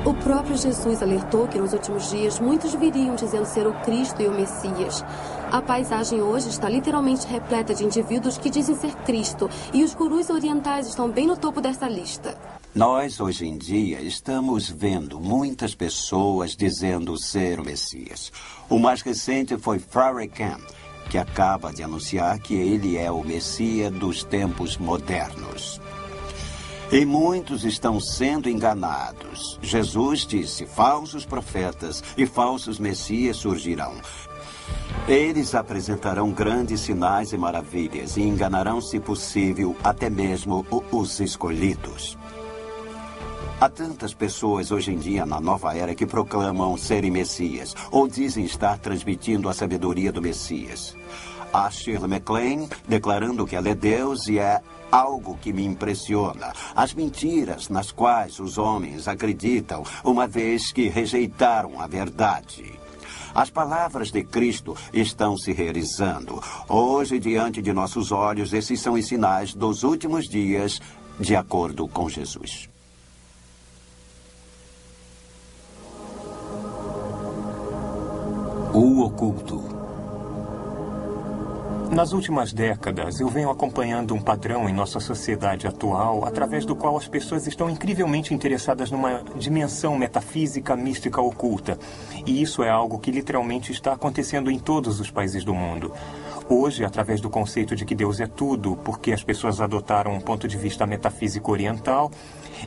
O próprio Jesus alertou que nos últimos dias muitos viriam dizendo ser o Cristo e o Messias. A paisagem hoje está literalmente repleta de indivíduos que dizem ser Cristo, e os gurus orientais estão bem no topo dessa lista. Nós, hoje em dia, estamos vendo muitas pessoas dizendo ser o Messias. O mais recente foi Farrakhan, que acaba de anunciar que ele é o Messias dos tempos modernos. E muitos estão sendo enganados. Jesus disse: falsos profetas e falsos messias surgirão. Eles apresentarão grandes sinais e maravilhas e enganarão, se possível, até mesmo os escolhidos. Há tantas pessoas hoje em dia na nova era que proclamam serem Messias ou dizem estar transmitindo a sabedoria do Messias. Há Shirley MacLaine declarando que ela é Deus e é algo que me impressiona. As mentiras nas quais os homens acreditam uma vez que rejeitaram a verdade. As palavras de Cristo estão se realizando. Hoje, diante de nossos olhos, esses são os sinais dos últimos dias, de acordo com Jesus. O oculto. Nas últimas décadas, eu venho acompanhando um padrão em nossa sociedade atual, através do qual as pessoas estão incrivelmente interessadas numa dimensão metafísica, mística, oculta. E isso é algo que literalmente está acontecendo em todos os países do mundo. Hoje, através do conceito de que Deus é tudo, porque as pessoas adotaram um ponto de vista metafísico oriental,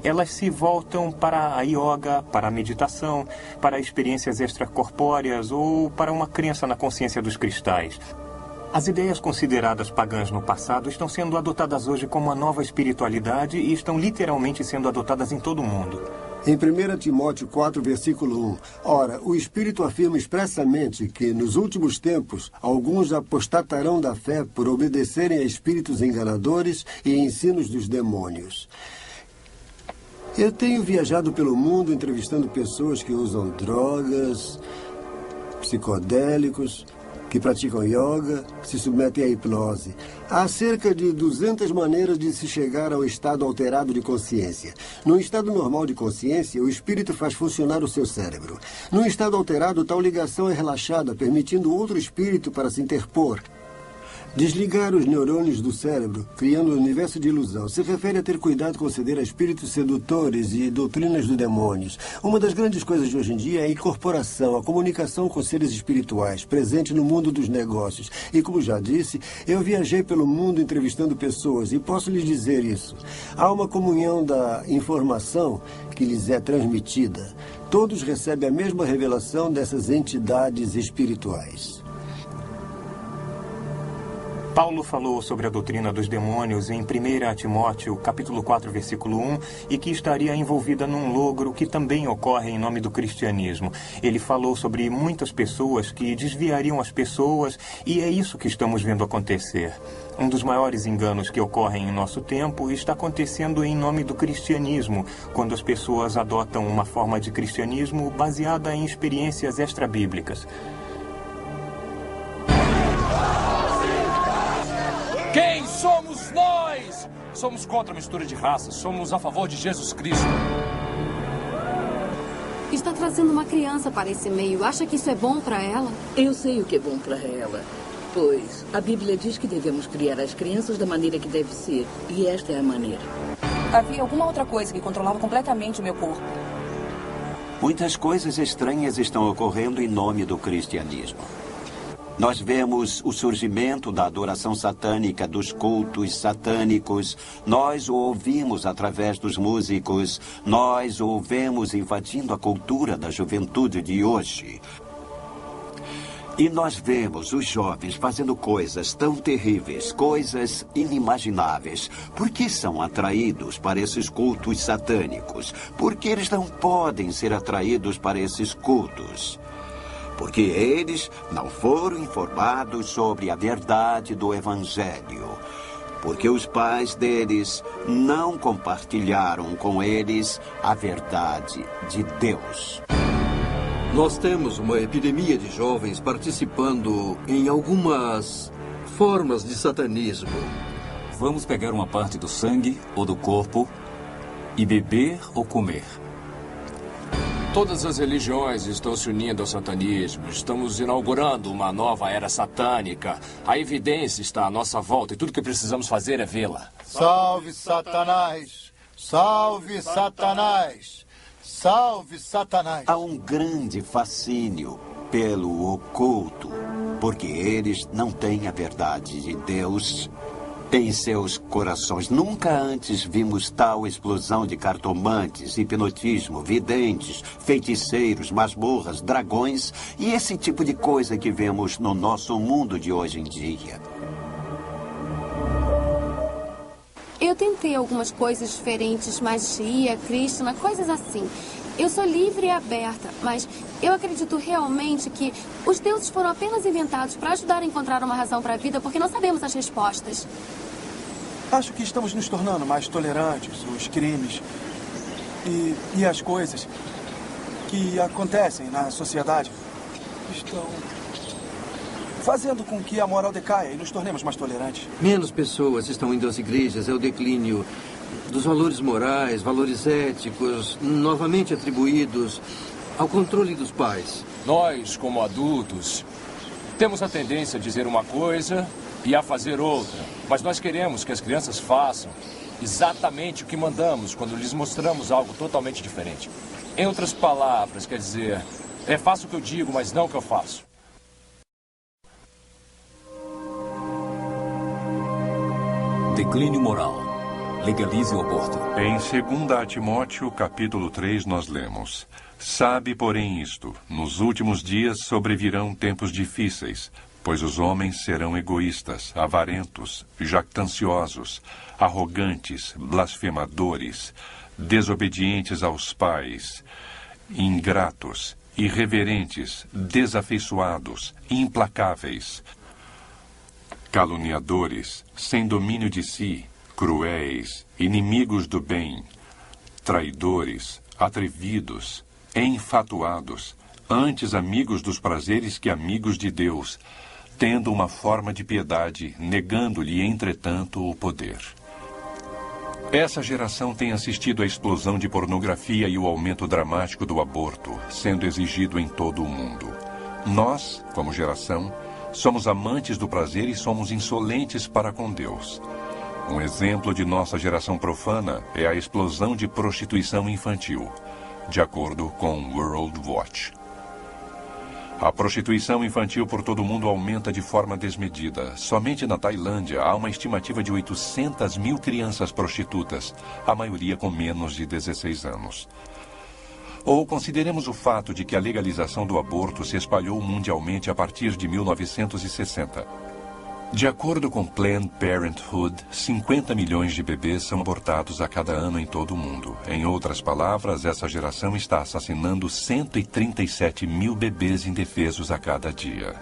elas se voltam para a yoga, para a meditação, para experiências extracorpóreas ou para uma crença na consciência dos cristais. As ideias consideradas pagãs no passado estão sendo adotadas hoje como uma nova espiritualidade e estão literalmente sendo adotadas em todo o mundo. Em 1 Timóteo 4, versículo 1, ora, o Espírito afirma expressamente que, nos últimos tempos, alguns apostatarão da fé por obedecerem a espíritos enganadores e ensinos dos demônios. Eu tenho viajado pelo mundo entrevistando pessoas que usam drogas, psicodélicos, que praticam yoga, se submetem à hipnose. Há cerca de 200 maneiras de se chegar ao estado alterado de consciência. No estado normal de consciência, o espírito faz funcionar o seu cérebro. No estado alterado, tal ligação é relaxada, permitindo outro espírito para se interpor. Desligar os neurônios do cérebro, criando um universo de ilusão, se refere a ter cuidado com ceder a espíritos sedutores e doutrinas dos demônios. Uma das grandes coisas de hoje em dia é a incorporação, a comunicação com seres espirituais, presente no mundo dos negócios. E como já disse, eu viajei pelo mundo entrevistando pessoas e posso lhes dizer isso. Há uma comunhão da informação que lhes é transmitida. Todos recebem a mesma revelação dessas entidades espirituais. Paulo falou sobre a doutrina dos demônios em 1 Timóteo, capítulo 4, versículo 1, e que estaria envolvida num logro que também ocorre em nome do cristianismo. Ele falou sobre muitas pessoas que desviariam as pessoas, e é isso que estamos vendo acontecer. Um dos maiores enganos que ocorrem em nosso tempo está acontecendo em nome do cristianismo, quando as pessoas adotam uma forma de cristianismo baseada em experiências extrabíblicas. Quem somos nós? Somos contra a mistura de raças. Somos a favor de Jesus Cristo. Está trazendo uma criança para esse meio. Acha que isso é bom para ela? Eu sei o que é bom para ela. Pois a Bíblia diz que devemos criar as crianças da maneira que deve ser. E esta é a maneira. Havia alguma outra coisa que controlava completamente o meu corpo. Muitas coisas estranhas estão ocorrendo em nome do cristianismo. Nós vemos o surgimento da adoração satânica, dos cultos satânicos. Nós o ouvimos através dos músicos. Nós o ouvemos invadindo a cultura da juventude de hoje. E nós vemos os jovens fazendo coisas tão terríveis, coisas inimagináveis. Por que são atraídos para esses cultos satânicos? Por que eles não podem ser atraídos para esses cultos? Porque eles não foram informados sobre a verdade do Evangelho. Porque os pais deles não compartilharam com eles a verdade de Deus. Nós temos uma epidemia de jovens participando em algumas formas de satanismo. Vamos pegar uma parte do sangue ou do corpo e beber ou comer. Todas as religiões estão se unindo ao satanismo. Estamos inaugurando uma nova era satânica. A evidência está à nossa volta e tudo que precisamos fazer é vê-la. Salve, Satanás! Salve, Satanás! Salve, Satanás! Há um grande fascínio pelo oculto, porque eles não têm a verdade de Deus em seus corações. Nunca antes vimos tal explosão de cartomantes, hipnotismo, videntes, feiticeiros, masmorras, dragões e esse tipo de coisa que vemos no nosso mundo de hoje em dia. Eu tentei algumas coisas diferentes, magia, Krishna, coisas assim. Eu sou livre e aberta, mas eu acredito realmente que os deuses foram apenas inventados para ajudar a encontrar uma razão para a vida, porque não sabemos as respostas. Acho que estamos nos tornando mais tolerantes. Os crimes e as coisas que acontecem na sociedade estão fazendo com que a moral decaia e nos tornemos mais tolerantes. Menos pessoas estão indo às igrejas, é o declínio dos valores morais, valores éticos, novamente atribuídos ao controle dos pais. Nós, como adultos, temos a tendência a dizer uma coisa e a fazer outra. Mas nós queremos que as crianças façam exatamente o que mandamos quando lhes mostramos algo totalmente diferente. Em outras palavras, quer dizer, faço o que eu digo, mas não o que eu faço. Declínio moral. Legalize o aborto. Em 2 Timóteo, capítulo 3, nós lemos: Sabe, porém, isto: nos últimos dias sobrevirão tempos difíceis, pois os homens serão egoístas, avarentos, jactanciosos, arrogantes, blasfemadores, desobedientes aos pais, ingratos, irreverentes, desafeiçoados, implacáveis, caluniadores, sem domínio de si, cruéis, inimigos do bem, traidores, atrevidos, enfatuados, antes amigos dos prazeres que amigos de Deus, tendo uma forma de piedade, negando-lhe, entretanto, o poder. Essa geração tem assistido à explosão de pornografia e o aumento dramático do aborto, sendo exigido em todo o mundo. Nós, como geração, somos amantes do prazer e somos insolentes para com Deus. Um exemplo de nossa geração profana é a explosão de prostituição infantil, de acordo com World Watch. A prostituição infantil por todo o mundo aumenta de forma desmedida. Somente na Tailândia há uma estimativa de 800 mil crianças prostitutas, a maioria com menos de 16 anos. Ou consideremos o fato de que a legalização do aborto se espalhou mundialmente a partir de 1960. De acordo com Planned Parenthood, 50 milhões de bebês são abortados a cada ano em todo o mundo. Em outras palavras, essa geração está assassinando 137 mil bebês indefesos a cada dia.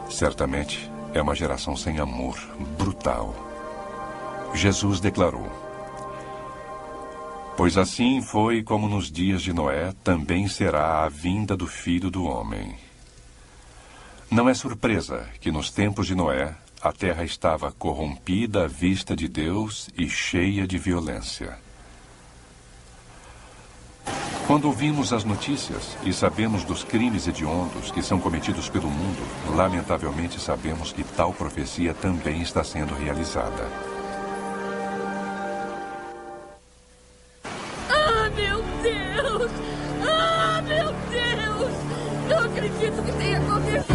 Certamente, é uma geração sem amor, brutal. Jesus declarou: Pois assim foi como nos dias de Noé, também será a vinda do Filho do Homem. Não é surpresa que nos tempos de Noé, a terra estava corrompida à vista de Deus e cheia de violência. Quando ouvimos as notícias e sabemos dos crimes hediondos que são cometidos pelo mundo, lamentavelmente sabemos que tal profecia também está sendo realizada. Ah, meu Deus! Ah, meu Deus! Não acredito que tenha acontecido!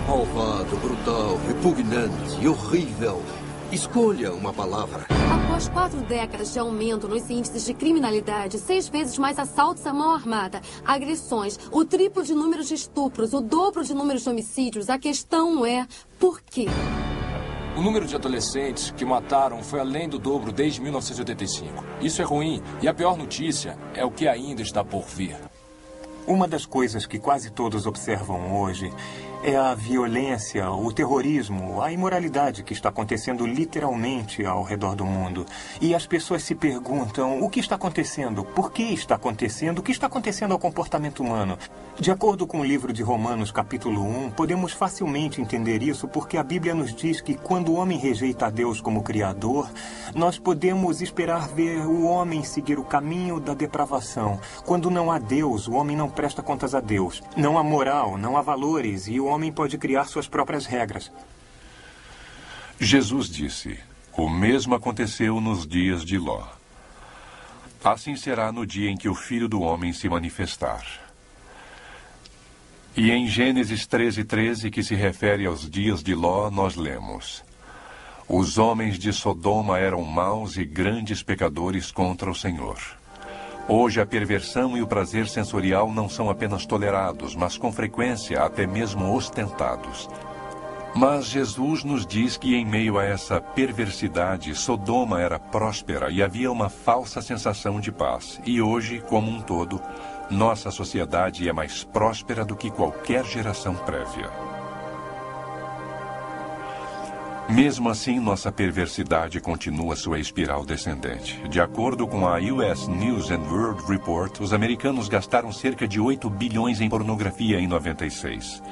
Malvado, brutal, repugnante e horrível. Escolha uma palavra. Após 4 décadas de aumento nos índices de criminalidade, 6 vezes mais assaltos à mão armada, agressões, o triplo de números de estupros, o dobro de números de homicídios, a questão é por quê? O número de adolescentes que mataram foi além do dobro desde 1985. Isso é ruim, e a pior notícia é o que ainda está por vir. Uma das coisas que quase todos observam hoje é a violência, o terrorismo, a imoralidade que está acontecendo literalmente ao redor do mundo. E as pessoas se perguntam o que está acontecendo, por que está acontecendo, o que está acontecendo ao comportamento humano. De acordo com o livro de Romanos, capítulo 1, podemos facilmente entender isso porque a Bíblia nos diz que quando o homem rejeita a Deus como Criador, nós podemos esperar ver o homem seguir o caminho da depravação. Quando não há Deus, o homem não presta contas a Deus. Não há moral, não há valores e o homem pode criar suas próprias regras. Jesus disse: o mesmo aconteceu nos dias de Ló. Assim será no dia em que o Filho do Homem se manifestar. E em Gênesis 13:13, que se refere aos dias de Ló, nós lemos: os homens de Sodoma eram maus e grandes pecadores contra o Senhor. Hoje a perversão e o prazer sensorial não são apenas tolerados, mas com frequência até mesmo ostentados. Mas Jesus nos diz que em meio a essa perversidade, Sodoma era próspera e havia uma falsa sensação de paz. E hoje, como um todo, nossa sociedade é mais próspera do que qualquer geração prévia. Mesmo assim, nossa perversidade continua sua espiral descendente. De acordo com a US News and World Report, os americanos gastaram cerca de 8 bilhões em pornografia em 96.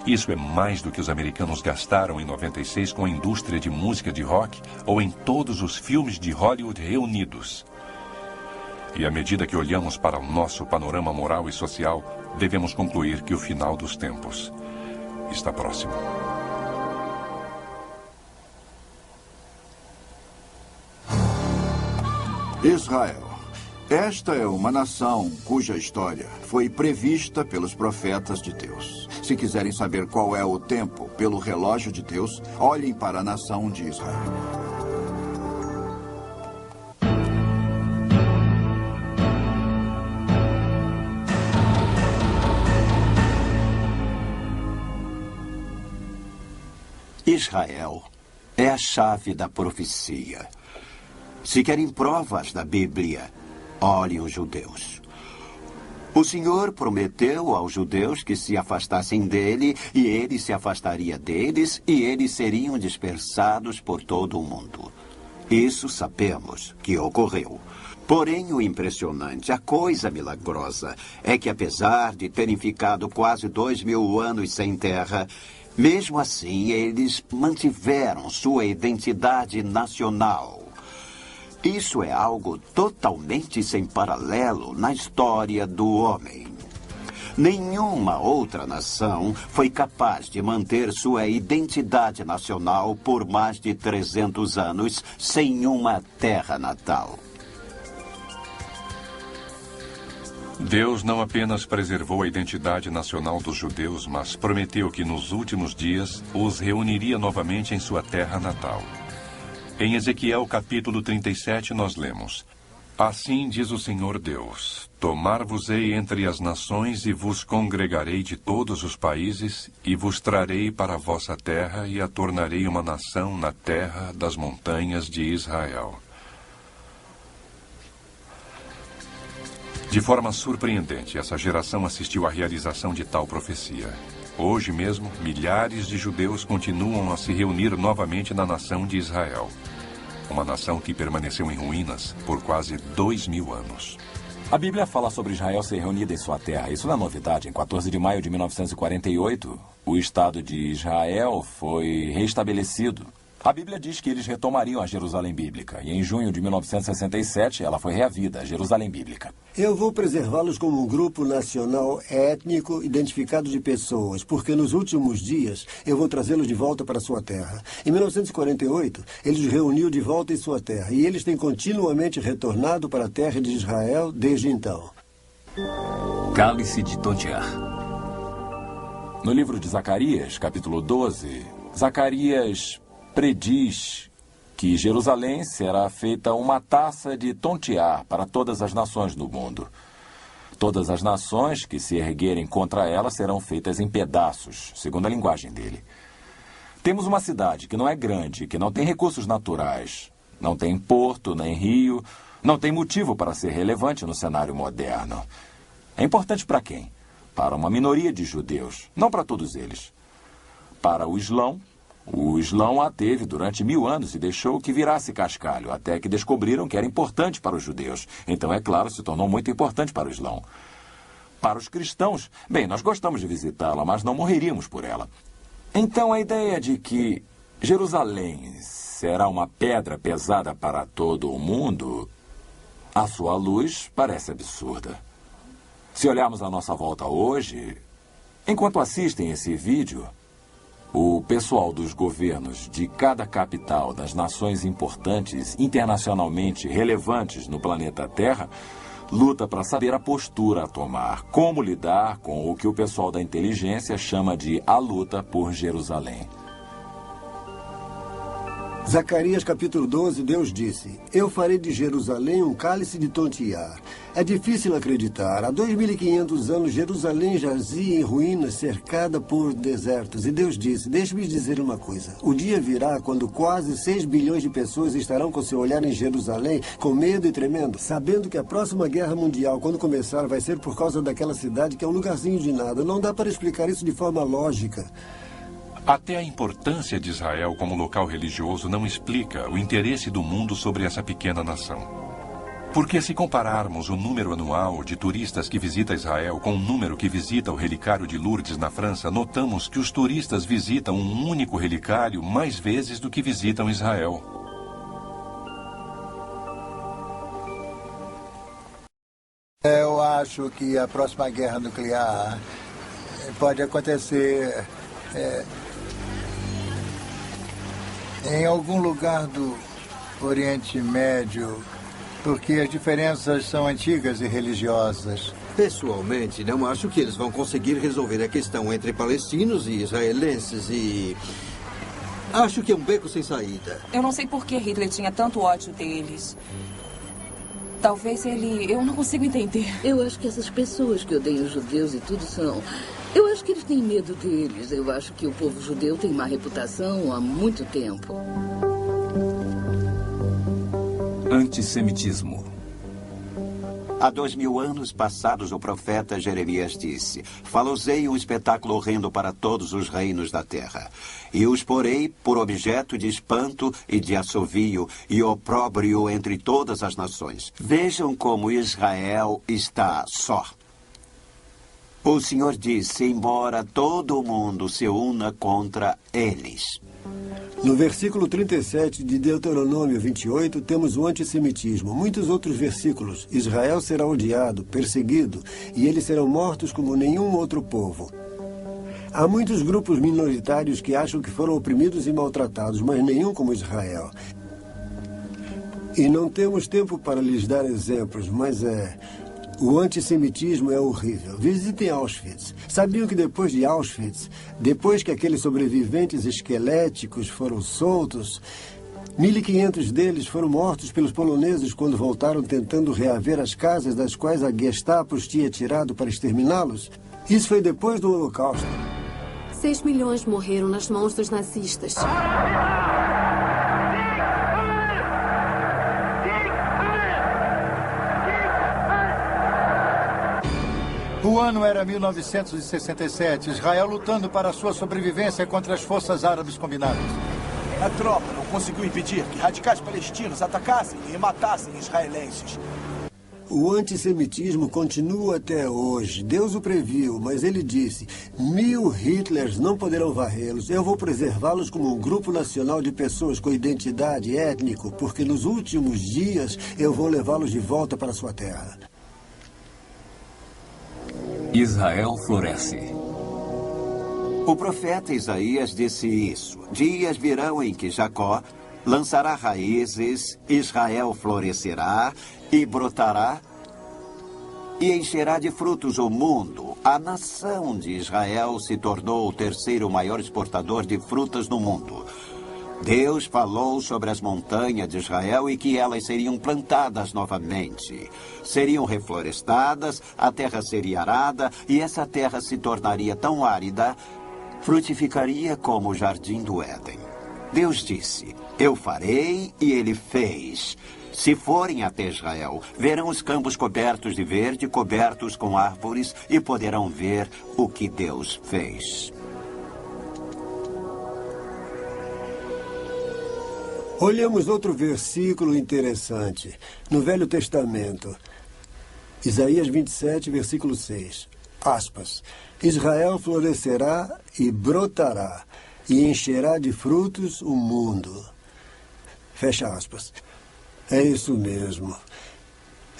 Isso é mais do que os americanos gastaram em 96 com a indústria de música de rock ou em todos os filmes de Hollywood reunidos. E à medida que olhamos para o nosso panorama moral e social, devemos concluir que o final dos tempos está próximo. Israel. Esta é uma nação cuja história foi prevista pelos profetas de Deus. Se quiserem saber qual é o tempo pelo relógio de Deus, olhem para a nação de Israel. Israel é a chave da profecia. Se querem provas da Bíblia, olhem os judeus. O Senhor prometeu aos judeus que se afastassem dele, e ele se afastaria deles, e eles seriam dispersados por todo o mundo. Isso sabemos que ocorreu. Porém, o impressionante, a coisa milagrosa, é que apesar de terem ficado quase 2000 anos sem terra, mesmo assim eles mantiveram sua identidade nacional. Isso é algo totalmente sem paralelo na história do homem. Nenhuma outra nação foi capaz de manter sua identidade nacional por mais de 300 anos sem uma terra natal. Deus não apenas preservou a identidade nacional dos judeus, mas prometeu que nos últimos dias os reuniria novamente em sua terra natal. Em Ezequiel capítulo 37 nós lemos: Assim diz o Senhor Deus, tomar-vos-ei entre as nações e vos congregarei de todos os países e vos trarei para a vossa terra e a tornarei uma nação na terra das montanhas de Israel. De forma surpreendente, essa geração assistiu à realização de tal profecia. Hoje mesmo, milhares de judeus continuam a se reunir novamente na nação de Israel. Uma nação que permaneceu em ruínas por quase 2000 anos. A Bíblia fala sobre Israel ser reunida em sua terra. Isso não é novidade. Em 14 de maio de 1948, o Estado de Israel foi restabelecido. A Bíblia diz que eles retomariam a Jerusalém Bíblica. E em junho de 1967, ela foi reavida, a Jerusalém Bíblica. Eu vou preservá-los como um grupo nacional étnico identificado de pessoas, porque nos últimos dias eu vou trazê-los de volta para sua terra. Em 1948, ele os reuniu de volta em sua terra, e eles têm continuamente retornado para a terra de Israel desde então. Cálice de Tontiar. No livro de Zacarias, capítulo 12, Zacarias prediz que Jerusalém será feita uma taça de tontear para todas as nações do mundo. Todas as nações que se erguerem contra ela serão feitas em pedaços, segundo a linguagem dele. Temos uma cidade que não é grande, que não tem recursos naturais, não tem porto, nem rio, não tem motivo para ser relevante no cenário moderno. É importante para quem? Para uma minoria de judeus, não para todos eles. Para o Islão a teve durante 1000 anos e deixou que virasse cascalho, até que descobriram que era importante para os judeus. Então, é claro, se tornou muito importante para o Islão. Para os cristãos, bem, nós gostamos de visitá-la, mas não morreríamos por ela. Então, a ideia de que Jerusalém será uma pedra pesada para todo o mundo, à sua luz, parece absurda. Se olharmos à nossa volta hoje, enquanto assistem esse vídeo, o pessoal dos governos de cada capital das nações importantes, internacionalmente relevantes no planeta Terra, luta para saber a postura a tomar, como lidar com o que o pessoal da inteligência chama de a luta por Jerusalém. Zacarias capítulo 12, Deus disse: eu farei de Jerusalém um cálice de tontear. É difícil acreditar. Há 2.500 anos, Jerusalém jazia em ruínas, cercada por desertos. E Deus disse: deixe-me dizer uma coisa. O dia virá quando quase 6 bilhões de pessoas estarão com seu olhar em Jerusalém, com medo e tremendo, sabendo que a próxima guerra mundial, quando começar, vai ser por causa daquela cidade que é um lugarzinho de nada. Não dá para explicar isso de forma lógica. Até a importância de Israel como local religioso não explica o interesse do mundo sobre essa pequena nação. Porque se compararmos o número anual de turistas que visita Israel com o número que visita o relicário de Lourdes na França, notamos que os turistas visitam um único relicário mais vezes do que visitam Israel. Eu acho que a próxima guerra nuclear pode acontecer em algum lugar do Oriente Médio, porque as diferenças são antigas e religiosas. Pessoalmente, não acho que eles vão conseguir resolver a questão entre palestinos e israelenses e... acho que é um beco sem saída. Eu não sei por que Hitler tinha tanto ódio deles. Talvez ele... eu não consigo entender. Eu acho que essas pessoas que odeiam os judeus e tudo são... eu acho que eles têm medo deles. Eu acho que o povo judeu tem má reputação há muito tempo. Antissemitismo. Há 2000 anos passados, o profeta Jeremias disse: falosei um espetáculo horrendo para todos os reinos da terra, e os porei por objeto de espanto e de assovio e opróbrio entre todas as nações. Vejam como Israel está só. O Senhor disse: embora todo o mundo se una contra eles. No versículo 37 de Deuteronômio 28, temos o antissemitismo. Muitos outros versículos. Israel será odiado, perseguido, e eles serão mortos como nenhum outro povo. Há muitos grupos minoritários que acham que foram oprimidos e maltratados, mas nenhum como Israel. E não temos tempo para lhes dar exemplos, mas o antissemitismo é horrível. Visitem Auschwitz. Sabiam que depois de Auschwitz, depois que aqueles sobreviventes esqueléticos foram soltos, 1.500 deles foram mortos pelos poloneses quando voltaram tentando reaver as casas das quais a Gestapo os tinha tirado para exterminá-los? Isso foi depois do Holocausto. 6 milhões morreram nas mãos dos nazistas. O ano era 1967, Israel lutando para sua sobrevivência contra as forças árabes combinadas. A tropa não conseguiu impedir que radicais palestinos atacassem e matassem israelenses. O antissemitismo continua até hoje. Deus o previu, mas ele disse: 1000 Hitlers não poderão varrê-los. Eu vou preservá-los como um grupo nacional de pessoas com identidade étnico, porque nos últimos dias eu vou levá-los de volta para sua terra. Israel floresce. O profeta Isaías disse isso: dias virão em que Jacó lançará raízes, Israel florescerá e brotará e encherá de frutos o mundo. A nação de Israel se tornou o terceiro maior exportador de frutas no mundo. Deus falou sobre as montanhas de Israel e que elas seriam plantadas novamente. Seriam reflorestadas, a terra seria arada e essa terra se tornaria tão árida, frutificaria como o jardim do Éden. Deus disse: eu farei, e ele fez. Se forem até Israel, verão os campos cobertos de verde, cobertos com árvores, e poderão ver o que Deus fez. Olhamos outro versículo interessante, no Velho Testamento. Isaías 27, versículo 6. Aspas. Israel florescerá e brotará, e encherá de frutos o mundo. Fecha aspas. É isso mesmo.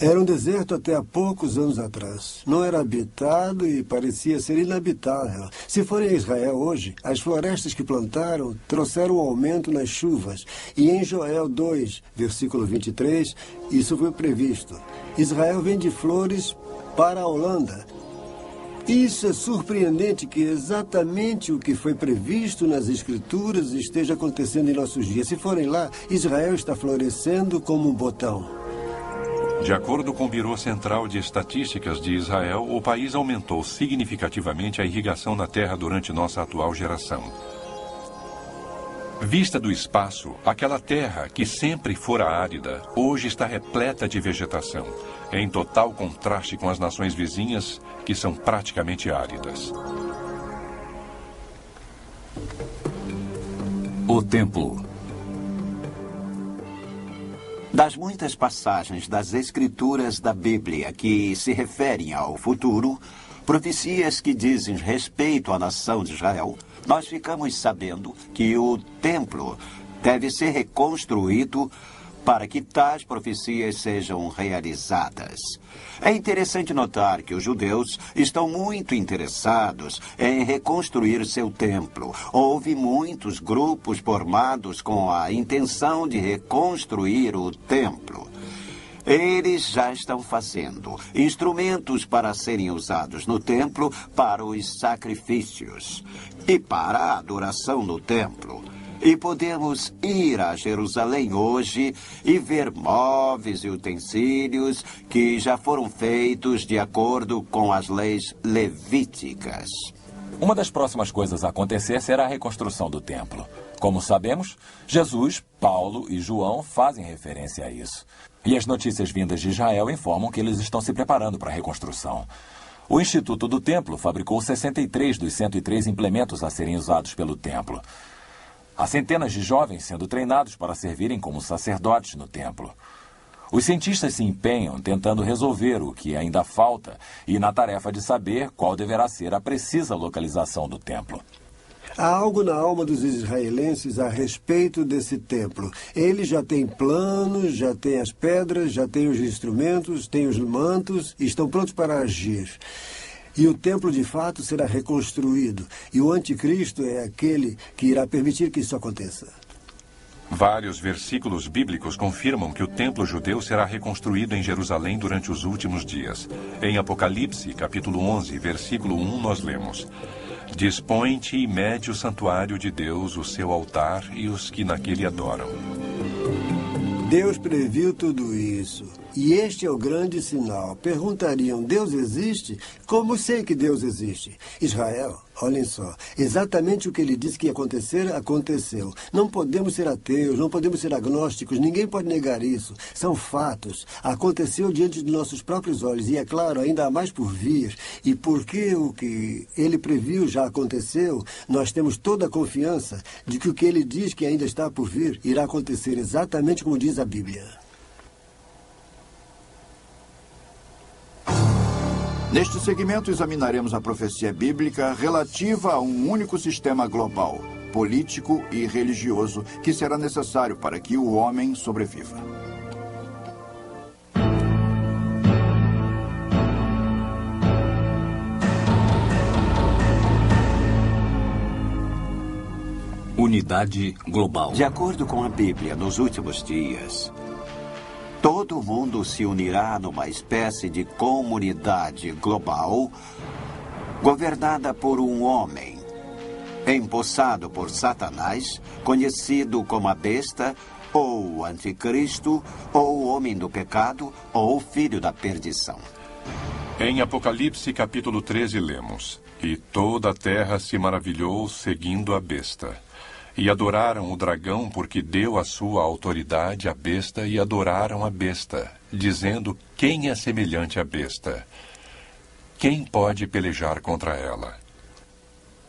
Era um deserto até há poucos anos atrás. Não era habitado e parecia ser inabitável. Se forem a Israel hoje, as florestas que plantaram trouxeram um aumento nas chuvas. E em Joel 2, versículo 23, isso foi previsto. Israel vende flores para a Holanda. Isso é surpreendente que exatamente o que foi previsto nas Escrituras esteja acontecendo em nossos dias. Se forem lá, Israel está florescendo como um botão. De acordo com o Biro Central de Estatísticas de Israel, o país aumentou significativamente a irrigação na terra durante nossa atual geração. Vista do espaço, aquela terra que sempre fora árida, hoje está repleta de vegetação, em total contraste com as nações vizinhas, que são praticamente áridas. O templo. Das muitas passagens das Escrituras da Bíblia que se referem ao futuro, profecias que dizem respeito à nação de Israel, nós ficamos sabendo que o templo deve ser reconstruído para que tais profecias sejam realizadas. É interessante notar que os judeus estão muito interessados em reconstruir seu templo. Houve muitos grupos formados com a intenção de reconstruir o templo. Eles já estão fazendo instrumentos para serem usados no templo para os sacrifícios e para a adoração no templo. E podemos ir a Jerusalém hoje e ver móveis e utensílios que já foram feitos de acordo com as leis levíticas. Uma das próximas coisas a acontecer será a reconstrução do templo. Como sabemos, Jesus, Paulo e João fazem referência a isso. E as notícias vindas de Israel informam que eles estão se preparando para a reconstrução. O Instituto do Templo fabricou 63 dos 103 implementos a serem usados pelo templo. Há centenas de jovens sendo treinados para servirem como sacerdotes no templo. Os cientistas se empenham tentando resolver o que ainda falta e na tarefa de saber qual deverá ser a precisa localização do templo. Há algo na alma dos israelenses a respeito desse templo. Eles já têm planos, já têm as pedras, já têm os instrumentos, têm os mantos e estão prontos para agir. E o templo, de fato, será reconstruído. E o anticristo é aquele que irá permitir que isso aconteça. Vários versículos bíblicos confirmam que o templo judeu será reconstruído em Jerusalém durante os últimos dias. Em Apocalipse, capítulo 11, versículo 1, nós lemos: Dispõe-te e mede o santuário de Deus, o seu altar e os que naquele adoram. Deus previu tudo isso. E este é o grande sinal. Perguntariam, Deus existe? Como sei que Deus existe? Israel, olhem só, exatamente o que ele disse que ia acontecer, aconteceu. Não podemos ser ateus, não podemos ser agnósticos, ninguém pode negar isso. São fatos. Aconteceu diante de nossos próprios olhos e, é claro, ainda há mais por vir. E porque o que ele previu já aconteceu, nós temos toda a confiança de que o que ele diz que ainda está por vir irá acontecer exatamente como diz a Bíblia. Neste segmento, examinaremos a profecia bíblica relativa a um único sistema global, político e religioso, que será necessário para que o homem sobreviva. Unidade global. De acordo com a Bíblia, nos últimos dias, todo mundo se unirá numa espécie de comunidade global governada por um homem, empossado por Satanás, conhecido como a besta, ou o anticristo, ou o homem do pecado, ou o filho da perdição. Em Apocalipse, capítulo 13, lemos: E toda a terra se maravilhou seguindo a besta. E adoraram o dragão porque deu a sua autoridade à besta e adoraram a besta, dizendo: Quem é semelhante à besta? Quem pode pelejar contra ela?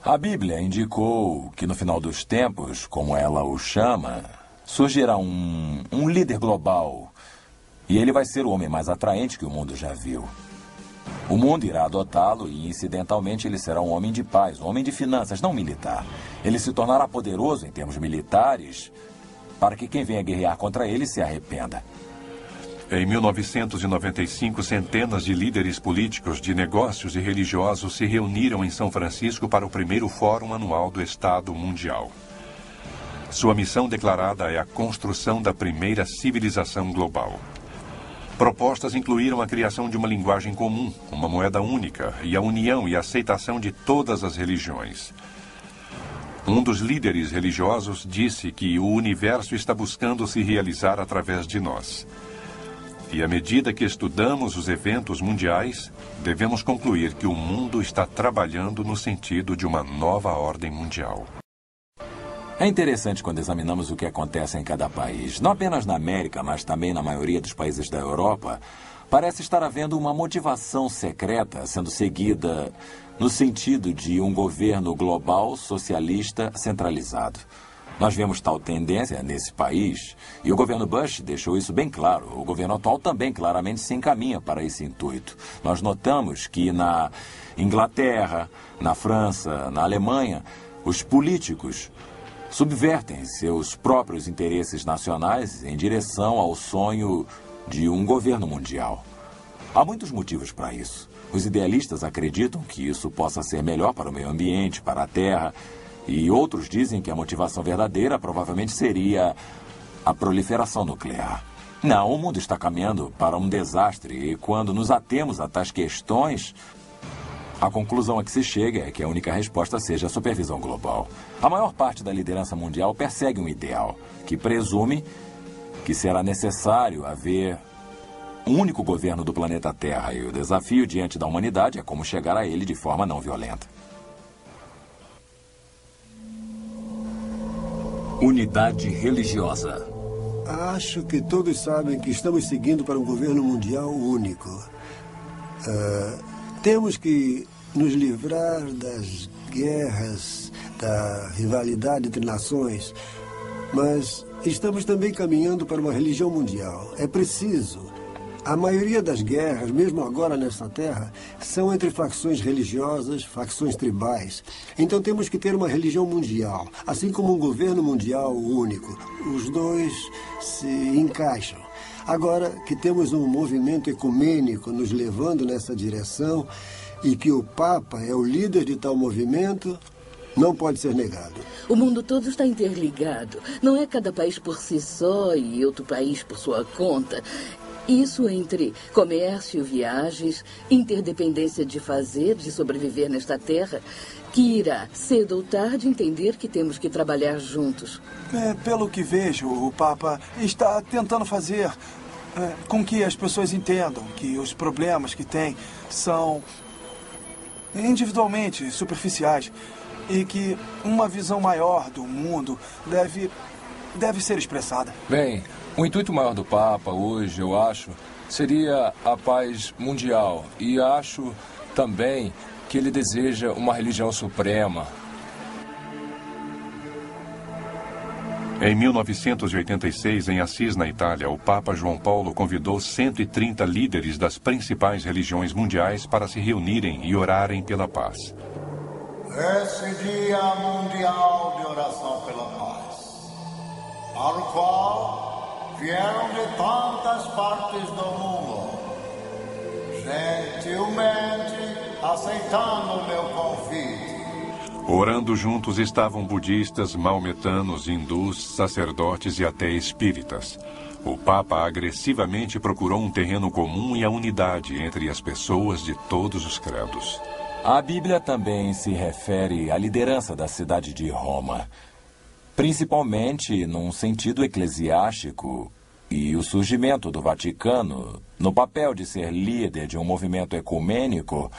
A Bíblia indicou que no final dos tempos, como ela o chama, surgirá um líder global. E ele vai ser o homem mais atraente que o mundo já viu. O mundo irá adotá-lo e, incidentalmente, ele será um homem de paz, um homem de finanças, não militar. Ele se tornará poderoso em termos militares para que quem venha guerrear contra ele se arrependa. Em 1995, centenas de líderes políticos, de negócios e religiosos se reuniram em São Francisco para o primeiro Fórum Anual do Estado Mundial. Sua missão declarada é a construção da primeira civilização global. Propostas incluíram a criação de uma linguagem comum, uma moeda única e a união e aceitação de todas as religiões. Um dos líderes religiosos disse que o universo está buscando se realizar através de nós. E à medida que estudamos os eventos mundiais, devemos concluir que o mundo está trabalhando no sentido de uma nova ordem mundial. É interessante quando examinamos o que acontece em cada país. Não apenas na América, mas também na maioria dos países da Europa, parece estar havendo uma motivação secreta sendo seguida no sentido de um governo global socialista centralizado. Nós vemos tal tendência nesse país e o governo Bush deixou isso bem claro. O governo atual também claramente se encaminha para esse intuito. Nós notamos que na Inglaterra, na França, na Alemanha, os políticos subvertem seus próprios interesses nacionais em direção ao sonho de um governo mundial. Há muitos motivos para isso. Os idealistas acreditam que isso possa ser melhor para o meio ambiente, para a Terra, e outros dizem que a motivação verdadeira provavelmente seria a proliferação nuclear. Não, o mundo está caminhando para um desastre e quando nos atemos a tais questões, a conclusão a que se chega é que a única resposta seja a supervisão global. A maior parte da liderança mundial persegue um ideal que presume que será necessário haver um único governo do planeta Terra e o desafio diante da humanidade é como chegar a ele de forma não violenta. Unidade religiosa. Acho que todos sabem que estamos seguindo para um governo mundial único. Temos que nos livrar das guerras, da rivalidade entre nações, mas estamos também caminhando para uma religião mundial. É preciso. A maioria das guerras, mesmo agora nesta terra, são entre facções religiosas, facções tribais. Então temos que ter uma religião mundial, assim como um governo mundial único. Os dois se encaixam. Agora que temos um movimento ecumênico nos levando nessa direção e que o Papa é o líder de tal movimento, não pode ser negado. O mundo todo está interligado. Não é cada país por si só e outro país por sua conta. Isso entre comércio, viagens, interdependência de fazer, de sobreviver nesta terra, que irá, cedo ou tarde, entender que temos que trabalhar juntos. Pelo que vejo, o Papa está tentando fazer com que as pessoas entendam que os problemas que têm são individualmente superficiais e que uma visão maior do mundo deve ser expressada. Bem, o intuito maior do Papa hoje, eu acho, seria a paz mundial. E acho também que ele deseja uma religião suprema. Em 1986, em Assis, na Itália, o Papa João Paulo convidou 130 líderes das principais religiões mundiais para se reunirem e orarem pela paz. Esse Dia Mundial de Oração pela Paz, para o qual vieram de tantas partes do mundo, gentilmente aceitando o meu convite. Orando juntos estavam budistas, maometanos, hindus, sacerdotes e até espíritas. O Papa agressivamente procurou um terreno comum e a unidade entre as pessoas de todos os credos. A Bíblia também se refere à liderança da cidade de Roma, principalmente num sentido eclesiástico, e o surgimento do Vaticano, no papel de ser líder de um movimento ecumênico,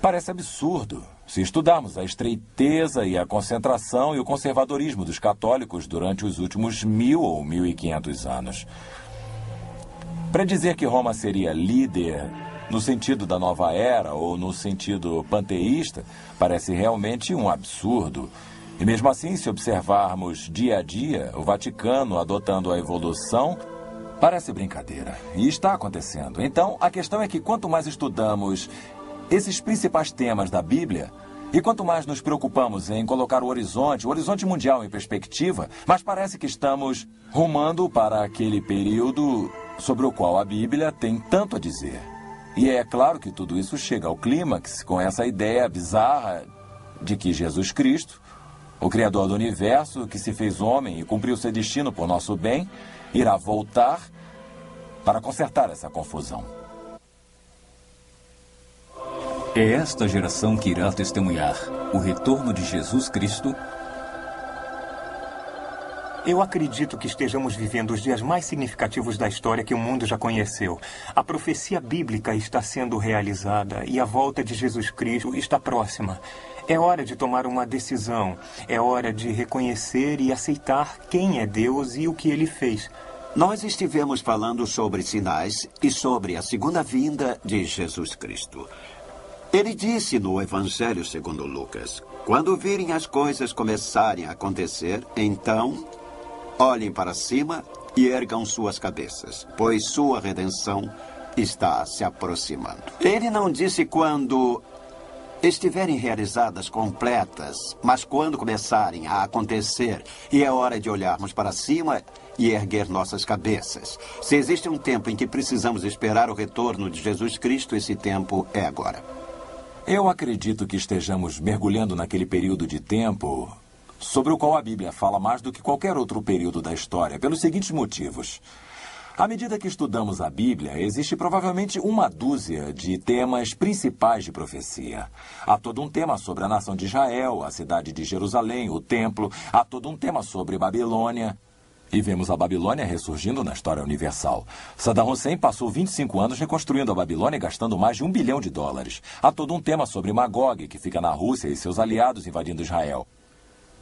parece absurdo se estudarmos a estreiteza e a concentração e o conservadorismo dos católicos durante os últimos 1000 ou 1500 anos. Predizer que Roma seria líder no sentido da nova era ou no sentido panteísta parece realmente um absurdo. E mesmo assim, se observarmos dia a dia o Vaticano adotando a evolução, parece brincadeira. E está acontecendo. Então, a questão é que quanto mais estudamos esses principais temas da Bíblia, e quanto mais nos preocupamos em colocar o horizonte mundial em perspectiva, mais parece que estamos rumando para aquele período sobre o qual a Bíblia tem tanto a dizer. E é claro que tudo isso chega ao clímax com essa ideia bizarra de que Jesus Cristo, o Criador do Universo, que se fez homem e cumpriu seu destino por nosso bem, irá voltar para consertar essa confusão. É esta geração que irá testemunhar o retorno de Jesus Cristo. Eu acredito que estejamos vivendo os dias mais significativos da história que o mundo já conheceu. A profecia bíblica está sendo realizada e a volta de Jesus Cristo está próxima. É hora de tomar uma decisão. É hora de reconhecer e aceitar quem é Deus e o que Ele fez. Nós estivemos falando sobre sinais e sobre a segunda vinda de Jesus Cristo. Ele disse no Evangelho segundo Lucas: quando virem as coisas começarem a acontecer, então olhem para cima e ergam suas cabeças, pois sua redenção está se aproximando. Ele não disse quando estiverem realizadas completas, mas quando começarem a acontecer, e é hora de olharmos para cima e erguer nossas cabeças. Se existe um tempo em que precisamos esperar o retorno de Jesus Cristo, esse tempo é agora. Eu acredito que estejamos mergulhando naquele período de tempo sobre o qual a Bíblia fala mais do que qualquer outro período da história, pelos seguintes motivos. À medida que estudamos a Bíblia, existe provavelmente uma dúzia de temas principais de profecia. Há todo um tema sobre a nação de Israel, a cidade de Jerusalém, o templo. Há todo um tema sobre Babilônia. E vemos a Babilônia ressurgindo na história universal. Saddam Hussein passou 25 anos reconstruindo a Babilônia e gastando mais de $1 bilhão. Há todo um tema sobre Magog, que fica na Rússia, e seus aliados invadindo Israel.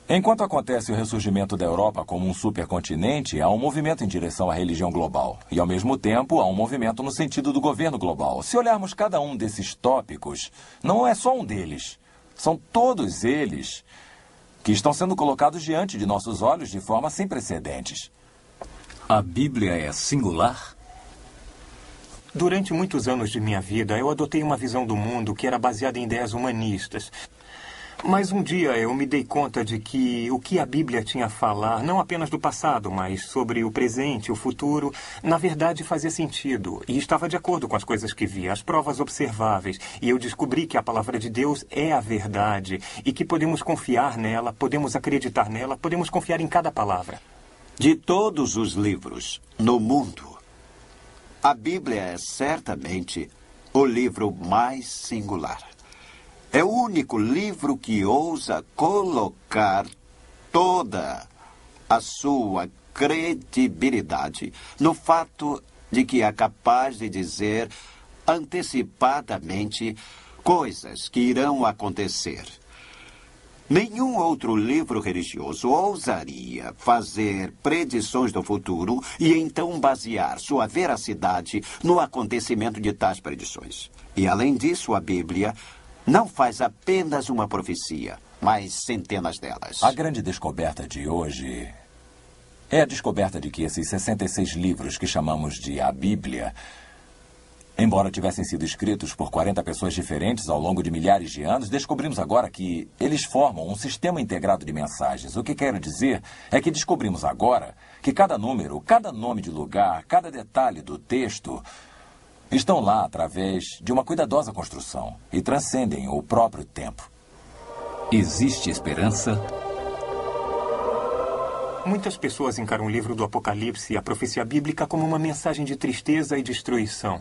Enquanto acontece o ressurgimento da Europa como um supercontinente, há um movimento em direção à religião global. E, ao mesmo tempo, há um movimento no sentido do governo global. Se olharmos cada um desses tópicos, não é só um deles. São todos eles que estão sendo colocados diante de nossos olhos de forma sem precedentes. A Bíblia é singular? Durante muitos anos de minha vida, eu adotei uma visão do mundo que era baseada em ideias humanistas. Mas um dia eu me dei conta de que o que a Bíblia tinha a falar, não apenas do passado, mas sobre o presente, o futuro, na verdade fazia sentido. E estava de acordo com as coisas que via, as provas observáveis. E eu descobri que a palavra de Deus é a verdade e que podemos confiar nela, podemos acreditar nela, podemos confiar em cada palavra. De todos os livros no mundo, a Bíblia é certamente o livro mais singular. É o único livro que ousa colocar toda a sua credibilidade no fato de que é capaz de dizer antecipadamente coisas que irão acontecer. Nenhum outro livro religioso ousaria fazer predições do futuro e então basear sua veracidade no acontecimento de tais predições. E, além disso, a Bíblia não faz apenas uma profecia, mas centenas delas. A grande descoberta de hoje é a descoberta de que esses 66 livros que chamamos de a Bíblia, embora tivessem sido escritos por 40 pessoas diferentes ao longo de milhares de anos, descobrimos agora que eles formam um sistema integrado de mensagens. O que quero dizer é que descobrimos agora que cada número, cada nome de lugar, cada detalhe do texto estão lá através de uma cuidadosa construção e transcendem o próprio tempo. Existe esperança? Muitas pessoas encaram o livro do Apocalipse e a profecia bíblica como uma mensagem de tristeza e destruição.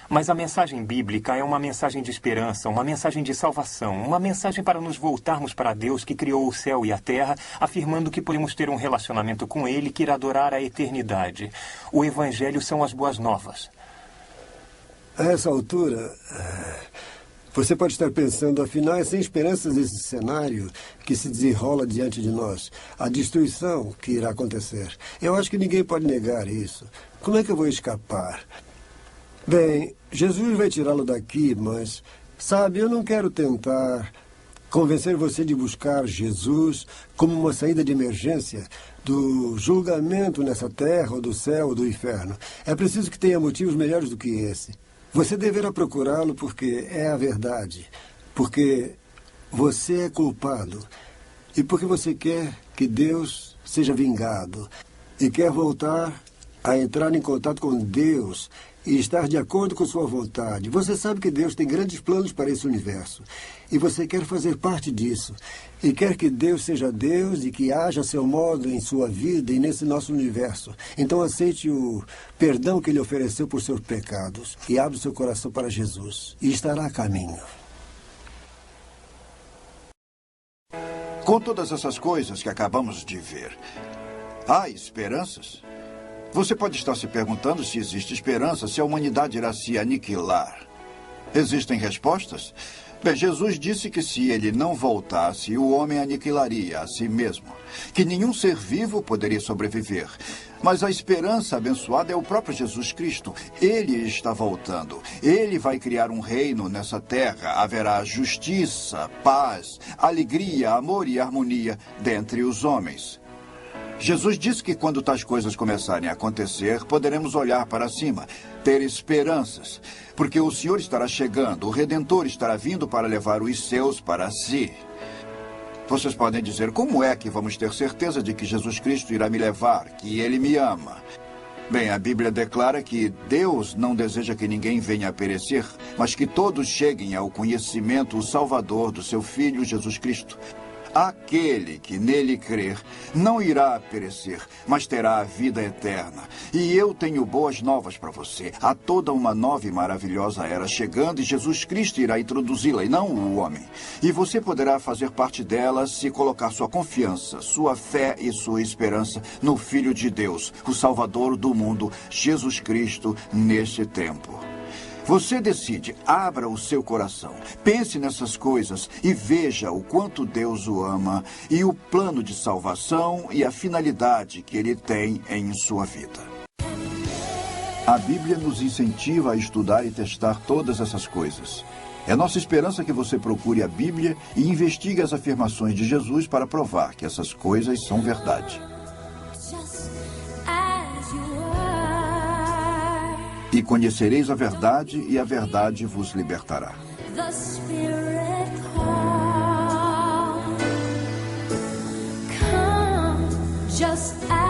Mas a mensagem bíblica é uma mensagem de esperança, uma mensagem de salvação, uma mensagem para nos voltarmos para Deus que criou o céu e a terra, afirmando que podemos ter um relacionamento com Ele que irá durar a eternidade. O Evangelho são as boas novas. A essa altura, você pode estar pensando, afinal, é sem esperanças esse cenário que se desenrola diante de nós. A destruição que irá acontecer. Eu acho que ninguém pode negar isso. Como é que eu vou escapar? Bem, Jesus vai tirá-lo daqui, mas, sabe, eu não quero tentar convencer você de buscar Jesus como uma saída de emergência do julgamento nessa terra, ou do céu, ou do inferno. É preciso que tenha motivos melhores do que esse. Você deverá procurá-lo porque é a verdade, porque você é culpado e porque você quer que Deus seja vingado e quer voltar a entrar em contato com Deus e estar de acordo com sua vontade. Você sabe que Deus tem grandes planos para esse universo. E você quer fazer parte disso. E quer que Deus seja Deus e que haja seu modo em sua vida e nesse nosso universo. Então aceite o perdão que Ele ofereceu por seus pecados e abra o seu coração para Jesus. E estará a caminho. Com todas essas coisas que acabamos de ver, há esperanças? Você pode estar se perguntando se existe esperança, se a humanidade irá se aniquilar. Existem respostas? Bem, Jesus disse que se ele não voltasse, o homem aniquilaria a si mesmo, que nenhum ser vivo poderia sobreviver. Mas a esperança abençoada é o próprio Jesus Cristo. Ele está voltando. Ele vai criar um reino nessa terra. Haverá justiça, paz, alegria, amor e harmonia dentre os homens. Jesus disse que quando tais coisas começarem a acontecer, poderemos olhar para cima, ter esperanças, porque o Senhor estará chegando, o Redentor estará vindo para levar os seus para si. Vocês podem dizer, como é que vamos ter certeza de que Jesus Cristo irá me levar, que Ele me ama? Bem, a Bíblia declara que Deus não deseja que ninguém venha a perecer, mas que todos cheguem ao conhecimento, o Salvador do seu Filho Jesus Cristo. Aquele que nele crer não irá perecer, mas terá a vida eterna. E eu tenho boas novas para você. Há toda uma nova e maravilhosa era chegando e Jesus Cristo irá introduzi-la, e não o homem. E você poderá fazer parte dela se colocar sua confiança, sua fé e sua esperança no Filho de Deus, o Salvador do mundo, Jesus Cristo, neste tempo. Você decide, abra o seu coração, pense nessas coisas e veja o quanto Deus o ama e o plano de salvação e a finalidade que Ele tem em sua vida. A Bíblia nos incentiva a estudar e testar todas essas coisas. É nossa esperança que você procure a Bíblia e investigue as afirmações de Jesus para provar que essas coisas são verdade. E conhecereis a verdade, e a verdade vos libertará. The Spirit calls. Come just as